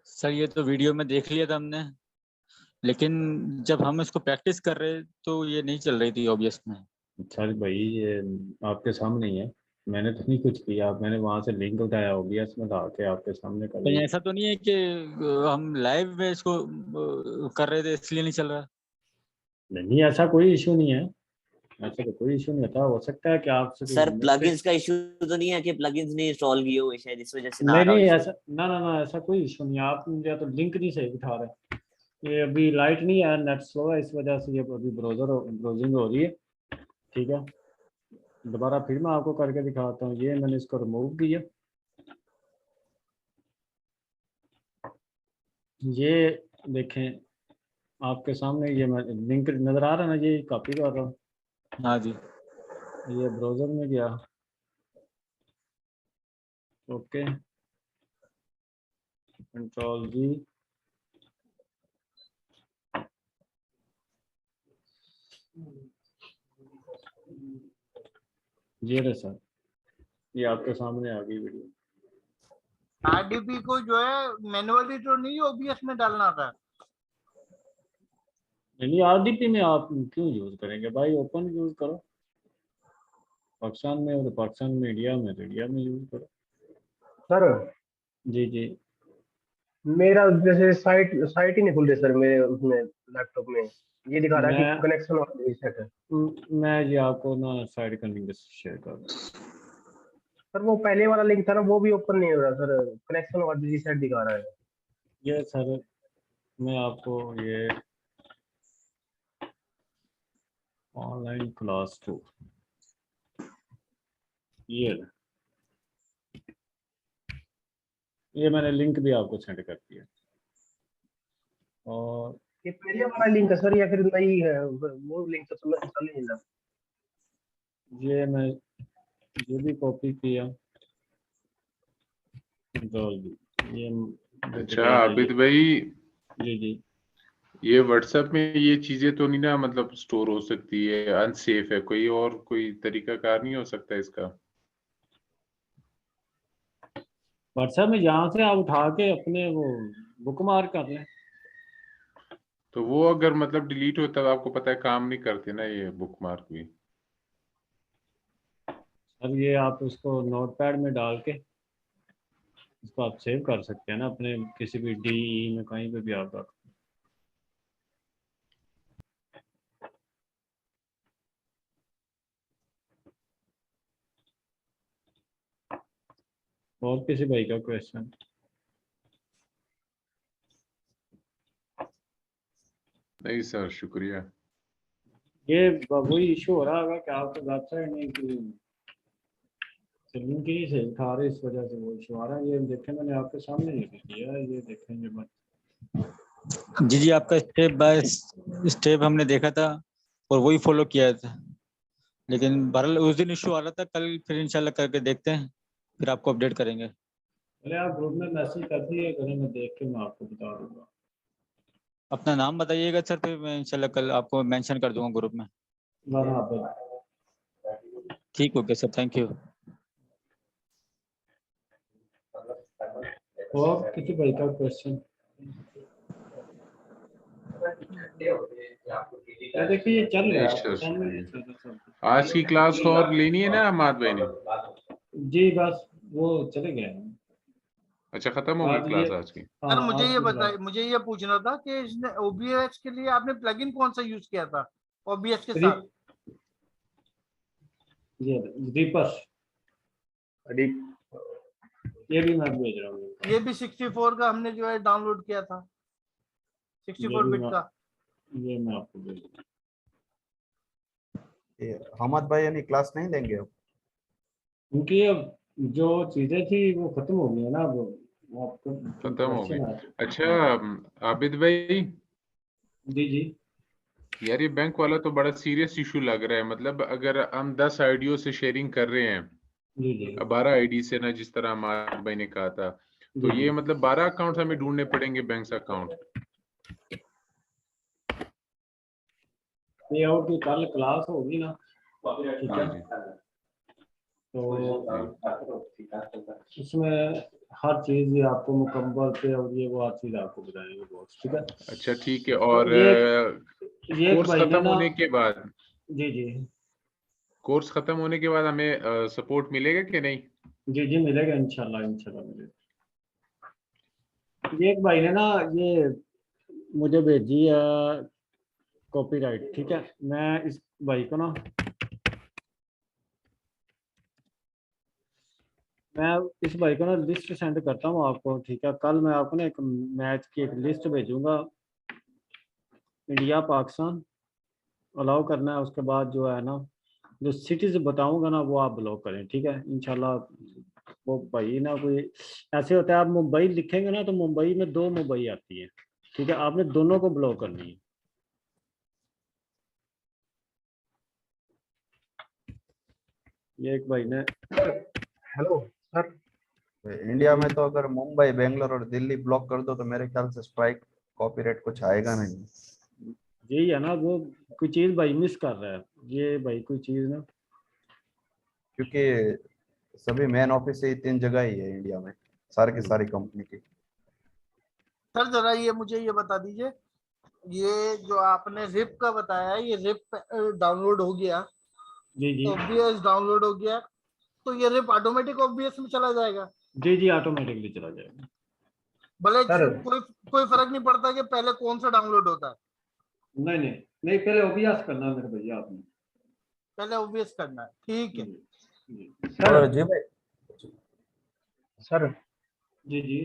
सर ये तो वीडियो में देख लिया था हमने, लेकिन जब हम इसको प्रैक्टिस कर रहे तो ये नहीं चल रही थी ओबीएस में। अच्छा भाई, ये आपके सामने ही है, मैंने तो नहीं कुछ किया। मैंने वहां से लिंक उठाया, ओबीएस में ला के आपके सामने कर कहीं दिया। ऐसा तो नहीं है कि हम लाइव में इसको कर रहे थे इसलिए नहीं चल रहा? नहीं, ऐसा कोई इशू नहीं है, ऐसा तो कोई इशू नहीं होता। हो सकता है कि आपसे सर प्लगइन्स का इशू तो नहीं है कि प्लगइन्स नहीं इंस्टॉल किए हुए, शायद इस वजह से ना आ नहीं रहा हो नहीं, issue? ऐसा ना ना ना, ऐसा कोई इशू नहीं है। आप या तो लिंक नहीं सही उठा रहे, ये अभी लाइट नहीं है, नेट स्लो है, इस वजह से ये अभी ब्राउजिंग हो रही है। ठीक है, दोबारा फिर मैं आपको करके दिखाता हूँ। ये मैंने इसको रिमूव किया, ये देखें आपके सामने, ये मैं लिंक नजर आ रहा है ना, ये कॉपी कर रहा हूँ। हाँ जी। ये ब्राउजर में गया, ओके, कंट्रोल जी, ये रहे सर, ये आपके सामने आ गई वीडियो। आरडीपी को जो है मैनुअली तो नहीं ओबीएस में डालना था। नहीं, आरडीपी में आप क्यों यूज करेंगे भाई, ओपन यूज करो। पाकिस्तान में और पाकिस्तान में इंडिया में, तो इंडिया में यूज करो। सर जी जी। मेरा जैसे साइट साइट ही नहीं खुल रही सर मेरे उसमें लैपटॉप में, ये दिखा रहा है मैं कि कनेक्शन रीसेट है। मैं ये आपको ना साइड का लिंक शेयर कर दूँ। सर वो पहले वाला लिंक था ना, वो भी ओपन नहीं हो रहा सर, कनेक्शन और रीसेट दिखा रहा है। ये सर मैं आपको ये ऑनलाइन क्लास 2 ये मैंने लिंक भी आपको सेंड कर दिया। और ये पहले वाला लिंक है सर या फिर नई है? वो लिंक तो समझ नहीं रहा। ये मैं ये भी कॉपी किया तो ये अच्छा आबिद भाई, जी जी। ये व्हाट्सएप में ये चीजें तो नहीं ना मतलब स्टोर हो सकती है, अनसेफ है, कोई और कोई तरीका कार नहीं हो सकता इसका? व्हाट्सएप में यहाँ से आप उठा के अपने वो बुक मार्क कर लें। तो वो अगर मतलब डिलीट हो तब आपको पता है काम नहीं करते ना ये बुक मार्क भी। अब ये आप उसको नोटपैड में डाल के इसको आप सेव कर सकते हैं ना अपने किसी भी डीई में, कहीं पे भी आप रख। और किसी भाई का क्वेश्चन? नहीं सर, शुक्रिया। ये वही इशू हो रहा होगा कि आपको वेबसाइट नहीं लिंक ही से दिखा रहे, इस वजह से वो इशू आ रहा है। ये देखें मैंने आपके सामने लिख दिया, ये देखेंगे मत। जी जी, आपका स्टेप बाय स्टेप हमने देखा था और वही फॉलो किया था, लेकिन बहरहाल उस दिन इशू आ रहा था, कल फिर इंशाल्लाह करके देखते हैं, फिर आपको अपडेट करेंगे। पहले आप ग्रुप में मैसेज कर दिए करें, मैं देख के मैं आपको बता दूंगा। अपना नाम बताइएगा सर, फिर मैं इंशाल्लाह कल आपको मेंशन कर दूंगा ग्रुप में। ठीक, ओके सर, थैंक यू। और किसी भाई का क्वेश्चन? देखिए ये चल रहा है। आज की क्लास और लेनी है ना अहमद भाई ने? जी बस वो चले गए हैं। अच्छा, खत्म हो गई क्लास आज की? सर मुझे ये बताइए, मुझे ये पूछना था कि इसने OBS के लिए आपने प्लगइन कौन सा यूज किया था OBS के साथ? ये रीपर, ये भी मैं भेज रहा हूँ। ये भी 64 का हमने जो है डाउनलोड किया था, 64 बिट का। ये मैं आपको भेज दूँ। अहमद भाई यानी क्लास नहीं लेंगे अब? उनकी अब जो चीजें थी वो खत्म हो गई है ना, वो आपको खत्म हो गई। अच्छा आबिद भाई। जी जी। यार ये बैंक वाला तो बड़ा सीरियस इशू लग रहा है, मतलब अगर हम 10 आईडियो से शेयरिंग कर रहे हैं, जी जी, 12 आईडी से ना, जिस तरह अहमद भाई ने कहा था, तो जी ये जी। मतलब 12 अकाउंट हमें ढूंढने पड़ेंगे, बैंक अकाउंट। पे आउट की कल क्लास होगी ना, ठीक है? जी तो इसमें हर चीज ये आपको मुकम्मल पे और ये वो हर चीज आपको बताएंगे बॉस, ठीक है? अच्छा ठीक है। और ये कोर्स खत्म होने के बाद, जी जी कोर्स खत्म होने के बाद हमें सपोर्ट मिलेगा कि नहीं? जी जी मिलेगा, इंशाल्लाह इंशाल्लाह मिलेगा। ये एक भाई ने ना ये मुझे भेजी है कॉपीराइट, ठीक है? मैं इस भाई को ना लिस्ट सेंड करता हूँ आपको, ठीक है? कल मैं आपको ना एक मैच की एक लिस्ट भेजूंगा, इंडिया पाकिस्तान अलाउ करना है, उसके बाद जो है ना जो सिटीज बताऊंगा ना वो आप ब्लॉक करें, ठीक है? इंशाल्लाह। वो भाई ना कोई ऐसे होता है, आप मुंबई लिखेंगे ना तो मुंबई में 2 मुंबई आती है, ठीक है? आपने दोनों को ब्लॉक करनी है। ये एक भाई ने हेलो सर, इंडिया में तो अगर मुंबई, बेंगलोर और दिल्ली ब्लॉक कर दो तो मेरे ख्याल से स्ट्राइक कॉपीराइट कुछ आएगा नहीं। यही है ना, वो कोई चीज भाई मिस कर रहा है, ये भाई कोई चीज ना, क्योंकि सभी मेन ऑफिस ही 3 जगह ही है इंडिया में, सारी की सारी कंपनी की। सर जरा ये मुझे ये बता दीजिए, ये जो आपने रिप का बताया है, ये रिप डाउनलोड हो गया जी जी OBS डाउनलोड हो गया तो ये रिप ऑटोमेटिक OBS में चला जाएगा। जी जी ऑटोमेटिकली चला जाएगा। भले सर कोई फर्क नहीं पड़ता कि पहले कौन सा डाउनलोड होता है, नहीं नहीं नहीं, पहले OBS करना है मेरे भैया आपने। पहले OBS करना है, ठीक है। जी सर और जी भाई, सर जी जी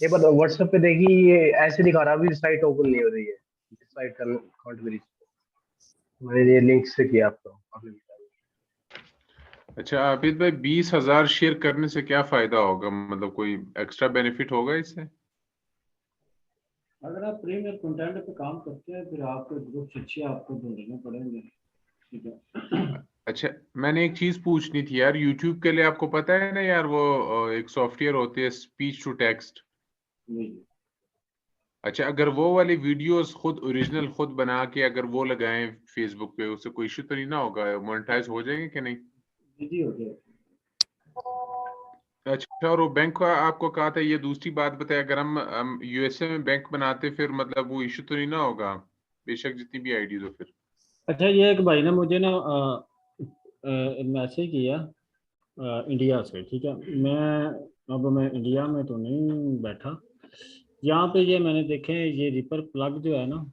ये बताओ, व्हाट्सएप पे देखिए ये ऐसे दिखा रहा है, अभी साइट ओपन नहीं हो रही है, साइट का अकाउंट मेरी, मैंने ये लिंक से किया आपको, आपने बताया। अच्छा आबिद भाई 20,000 शेयर करने से क्या फायदा होगा, मतलब कोई एक्स्ट्रा बेनिफिट होगा इससे? अगर आप प्रीमियर कंटेंट पे काम करते हैं फिर आपको ग्रुप्स अच्छे आपको ढूंढने पड़ेंगे, ठीक है। अच्छा मैंने एक चीज पूछनी थी यार, यूट्यूब के लिए आपको पता है ना यार वो एक सॉफ्टवेयर होती है स्पीच टू टेक्स्ट। जी जी अच्छा अगर वो वाली वीडियोस खुद ओरिजिनल खुद बना के अगर वो लगाएं फेसबुक पे, उससे कोई इशू तो नहीं ना होगा, मोनेटाइज हो जाएंगे कि नहीं? जी हो गया। अच्छा और वो बैंक का आपको कहा था, ये दूसरी बात बताए, अगर हम यूएसए में बैंक बनाते फिर मतलब वो इशू तो नहीं ना होगा, बेशक जितनी भी आईडी हो फिर? अच्छा ये एक भाई ने मुझे ना मैसेज किया इंडिया से, ठीक है। मैं इंडिया में तो नहीं बैठा, यहाँ पे ये मैंने देखे ये रिपर प्लग जो है ना,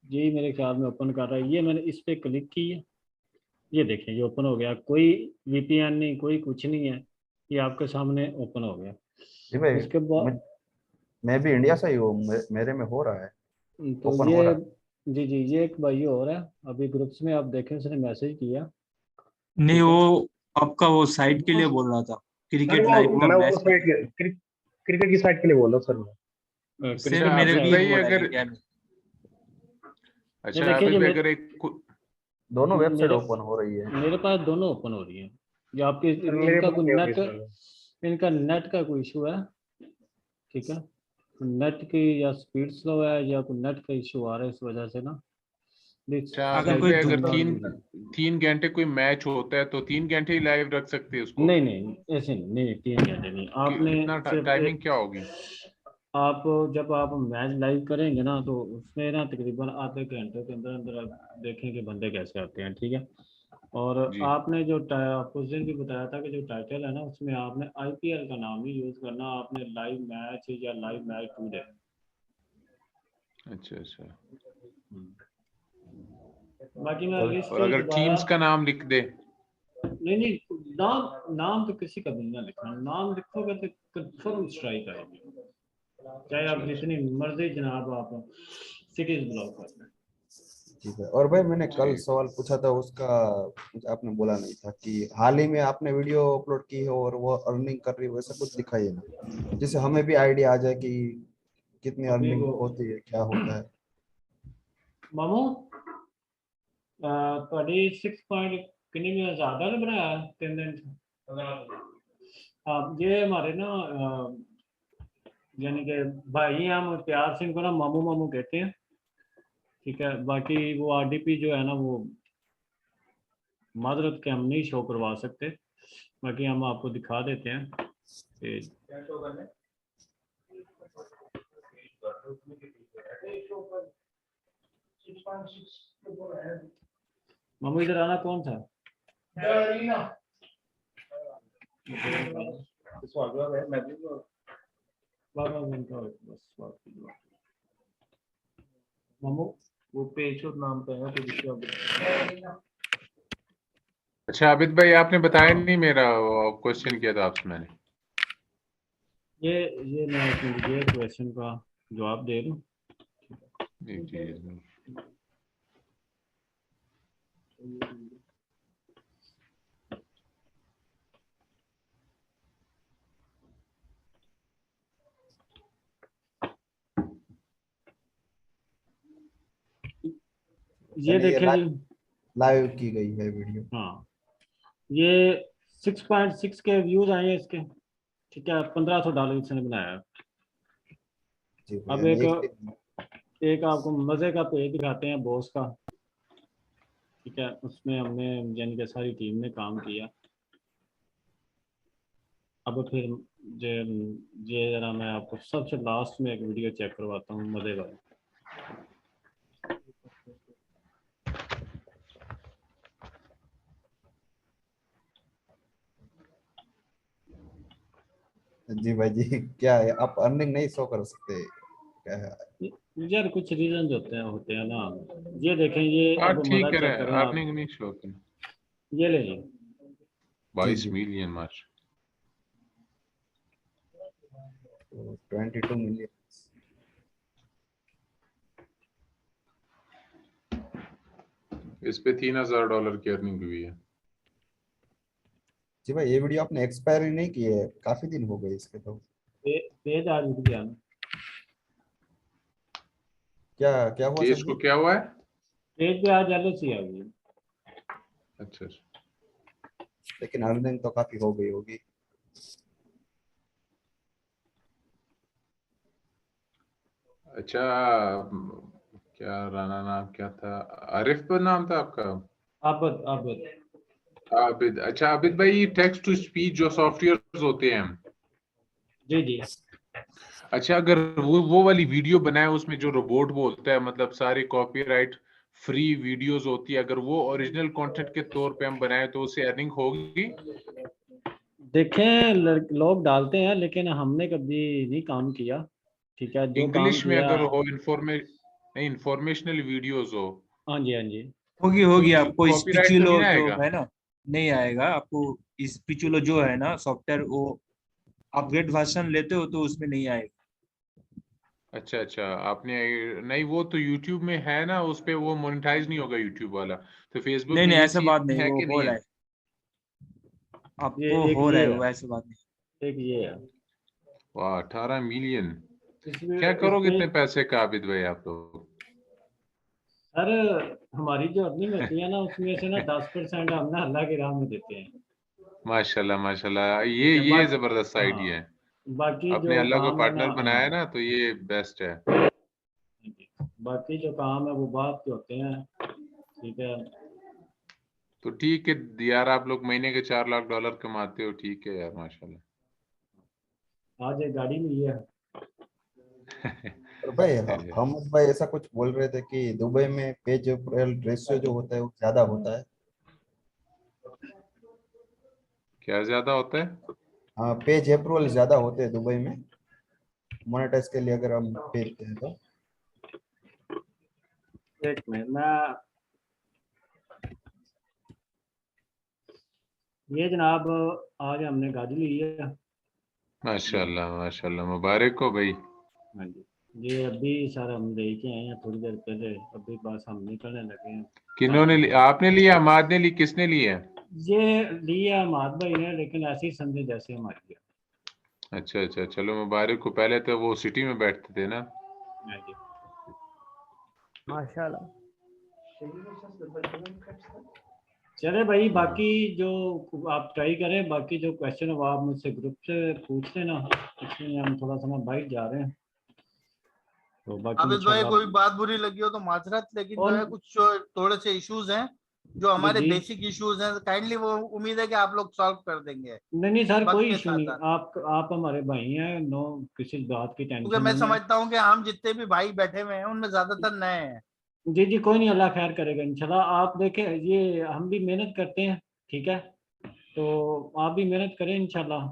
ये मेरे ख्याल में ओपन कर रहा है। ये मैंने इस पे क्लिक की है, ये देखें ये ओपन हो गया, कोई VPN नहीं कोई कुछ नहीं है, ये आपके सामने ओपन हो गया। जी भाई, उसके बाद मैं भी इंडिया से ही हूँ, मेरे में हो रहा है, तो ओपन हो ये रहा है। जी जी ये एक भाई और है, अभी ग्रुप्स में आप देखें उसने मैसेज किया, नहीं ठीक है। वो आपका वो साइट के लिए बोल रहा था, सर क्रिकेट वो लाइव का मैं मैच। वो साइट क्रिकेट की साइट के लिए बोल रहा हूँ सर मैं। सिर्फ अच्छा मेरे आबिद लिए भाई हो रहा है अगर इंडिया में। ये अच्छा देखिए आबिद जो भाई अगर एक दोनों वेबसाइट मेरे ओपन हो रही है। मेरे पास दोनों ओपन हो रही है। जो आपके सर मेरे इनका पास कोई नहीं होगी नेट, सर। इनका नेट का कोई इशू है, ठीक है। नेट की या स्पीड स्लो है या कोई नेट का इशू आ रहा है, इस वजह से ना अच्छा अगर आबिद कोई भाई अगर दूसरा तीन घंटे कोई मैच होता है तो 3 घंटे ही लाइव रख सकते हैं उसको? नहीं नहीं ऐसे नहीं, नहीं 3 घंटे नहीं, आपने कितना सिर्फ टाइमिंग क्या होगी? आप जब आप मैच लाइव करेंगे ना तो उसमें ना तकरीबन आधे घंटे के अंदर अंदर आप देखें कि बंदे कैसे आते हैं, ठीक है। और जी आपने जो आपको उस दिन भी बताया था कि जो टाइटल है ना उसमें आपने IPL का नाम ही यूज करना, आपने लाइव मैच या लाइव मैच टूडे। अच्छा अच्छा। बाकी मैं लिस्ट और अगर दोबारा टीम्स का नाम लिख दे? नहीं नहीं, नाम नाम तो किसी का भी ना लिखना, नाम लिखोगे तो कंफर्म स्ट्राइक आएगी, चाहे अच्छा आप अच्छा जितनी मर्जी जनाब आप सिटीज ब्लॉक कर लें। ठीक है। और भाई मैंने कल ठीक। सवाल पूछा था उसका कुछ आपने बोला नहीं था कि हाल ही में आपने वीडियो अपलोड की है और वो अर्निंग कर रही है, वैसा कुछ दिखाइए ना, जिससे हमें भी आइडिया आ जाए कि कितनी अभी अर्निंग वो होती है, क्या होता है। मामू ਤੁਹਾਡੀ 6 पॉइंट कितनी में ज़्यादा ने बनाया 3 दिन हाँ ये हमारे ना यानी कि भाई हम प्यार सिंह को ना मामू मामू कहते हैं, ठीक है। बाकी वो RDP जो है ना वो माजरत के हम नहीं शो करवा सकते, बाकी हम आपको दिखा देते हैं पेज। मामू इधर आना, कौन था मामू वो पेज और नाम पे है तो अच्छा आबिद भाई आपने बताया हाँ नहीं, मेरा क्वेश्चन किया था आपसे मैंने। ये मैं ये क्वेश्चन का जवाब दे दूं। जी जी जी। ये यानी ये देखें जी, लाइव की गई है वीडियो। हाँ ये 6.6 के व्यूज आए हैं इसके, ठीक है। $1500 इसने बनाया है। जी भाई, अब यानी एक आपको मजे का पेज दिखाते हैं बॉस का, ठीक है। उसमें हमने यानी कि सारी टीम ने काम किया। अब फिर ये जरा मैं आपको सबसे लास्ट में एक वीडियो चेक करवाता हूँ मजे वाली। जी भाई जी, क्या है, आप अर्निंग नहीं शो कर सकते क्या है? यार कुछ रीजन होते हैं ना। ये देखें, ये हाँ अब ठीक मजा है चेक करें आप, अर्निंग नहीं शो करें। ये ले लीजिए। 22 जी। मिलियन मार्च। 22 मिलियन। इस पे $3000 की अर्निंग हुई है। जी भाई, ये वीडियो आपने एक्सपायर नहीं की है, काफी दिन हो गए इसके तो। पेज आज उठ गया ना, क्या क्या हुआ केस सर को जी? क्या हुआ है? पेज पे आज एलओसी आ गई। अच्छा अच्छा। लेकिन अर्निंग तो काफी हो गई होगी। अच्छा क्या राना नाम क्या था? आरिफ पर नाम था आपका? आबद आबद। आबिद। अच्छा आबिद भाई, टेक्स्ट टू स्पीच जो सॉफ्टवेयर होते हैं, जी जी। अच्छा अगर वो वाली वीडियो बनाए उसमें जो रोबोट बोलता है, मतलब सारी कॉपीराइट फ्री वीडियोस होती है, अगर वो ओरिजिनल कंटेंट के तौर पे हम बनाए तो उससे अर्निंग होगी? देखें लोग डालते हैं, लेकिन हमने कभी नहीं काम किया। ठीक है, जो काम इंग्लिश में किया। अगर हो इंफॉर्मेशनल वीडियोस हो हाँ जी हाँ जी। होगी तो होगी, उसमें आपको कॉपीराइट तो नहीं स्पिचुलो ना जो आएगा? है ना, नहीं आएगा आपको। स्पिचुलो जो है ना सॉफ्टवेयर, वो अपग्रेड वर्जन लेते हो तो उसमें नहीं आएगा। अच्छा अच्छा, आपने नहीं, वो तो YouTube में है ना, उस पे वो मोनेटाइज नहीं होगा YouTube वाला, तो फेसबुक नहीं में नहीं, ये ऐसा बात सीन नहीं, है वो कि हो नहीं रहा है? है, ये आपको एक हो रहा ये है है, वो, ऐसा बात नहीं। एक ये है। वाह 18 मिलियन! इसमें क्या इस करोगे पे इतने पैसे का आबिद भाई आप लोग? सर, हमारी जो अर्निंग होती है ना, उसमें से ना 10% हम ना अल्लाह की राह में देते हैं। माशाल्लाह माशाल्लाह, ठीक है, ये जबरदस्त हाँ, आइडिया है। बाकी अपने जो अल्लाह को काम है ना, पार्टनर हाँ, बनाया ना, तो ये बेस्ट है। बाकी जो काम है वो बात के होते हैं। ठीक है। तो ठीक है यार, आप लोग महीने के $4 लाख कमाते हो, ठीक है यार माशाल्लाह। आज एक गाड़ी मिली है। और भाई हम भाई ऐसा कुछ बोल रहे थे कि दुबई में पेज रेशियो जो होता है वो ज्यादा होता है। क्या ज्यादा होता है? हाँ, पेज अप्रूवल ज्यादा होते हैं दुबई में, मोनेटाइज के लिए अगर हम भेजते हैं तो। एक मिनट, मैं ये जनाब, आज हमने गाड़ी ली है। माशाल्लाह माशाल्लाह, मुबारक हो भाई। हाँ जी, ये अभी सर हम लेके आए हैं थोड़ी देर पहले, अभी बस हम निकलने लगे हैं। किन्होंने आपने लिया, अमाद ने ली, किसने लिया? ये लिया माद भाई ने, लेकिन ऐसे ही समझे जैसे हमारी है। अच्छा अच्छा, चलो मुबारक हो। पहले तो वो सिटी में बैठते थे ना? हाँ जी। माशाल्लाह। चले भाई, बाकी जो आप ट्राई करें, बाकी जो क्वेश्चन है वो आप मुझसे ग्रुप से पूछ लेना। इसमें हम थोड़ा सा बाइट जा रहे हैं, तो बाकी आबिद भाई, इंशाल्लाह। कोई बात बुरी लगी हो तो माजरत, लेकिन जो है कुछ थोड़े से इश्यूज हैं जो हमारे जी। बेसिक इश्यूज हैं, काइंडली वो उम्मीद है कि आप लोग सॉल्व कर देंगे नहीं नहीं सर, वक्त कोई के इशू साथ नहीं। साथ। आप हमारे भाई हैं, नो, किसी बात की क्योंकि टेंशन मैं नहीं है। समझता हूँ कि हम जितने भी भाई बैठे हुए हैं उनमें ज्यादातर नए हैं। जी जी, कोई नहीं, अल्लाह खैर करेगा इंशाल्लाह। आप देखें, ये हम भी मेहनत करते हैं, ठीक है, तो आप भी मेहनत करें, इंशाल्लाह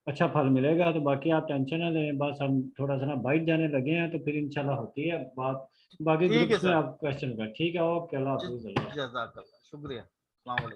अच्छा फल मिलेगा। तो बाकी आप टेंशन ना लें, बस हम थोड़ा सा बाइट जाने लगे हैं, तो फिर इंशाल्लाह होती है बात। बाकी ठीक है ग्रुप्स में सर, आप क्वेश्चन कर, ठीक है, ओके, अल्लाह हाफिज़। जज़ाकल्लाह, शुक्रिया, अस्सलाम वालेकुम।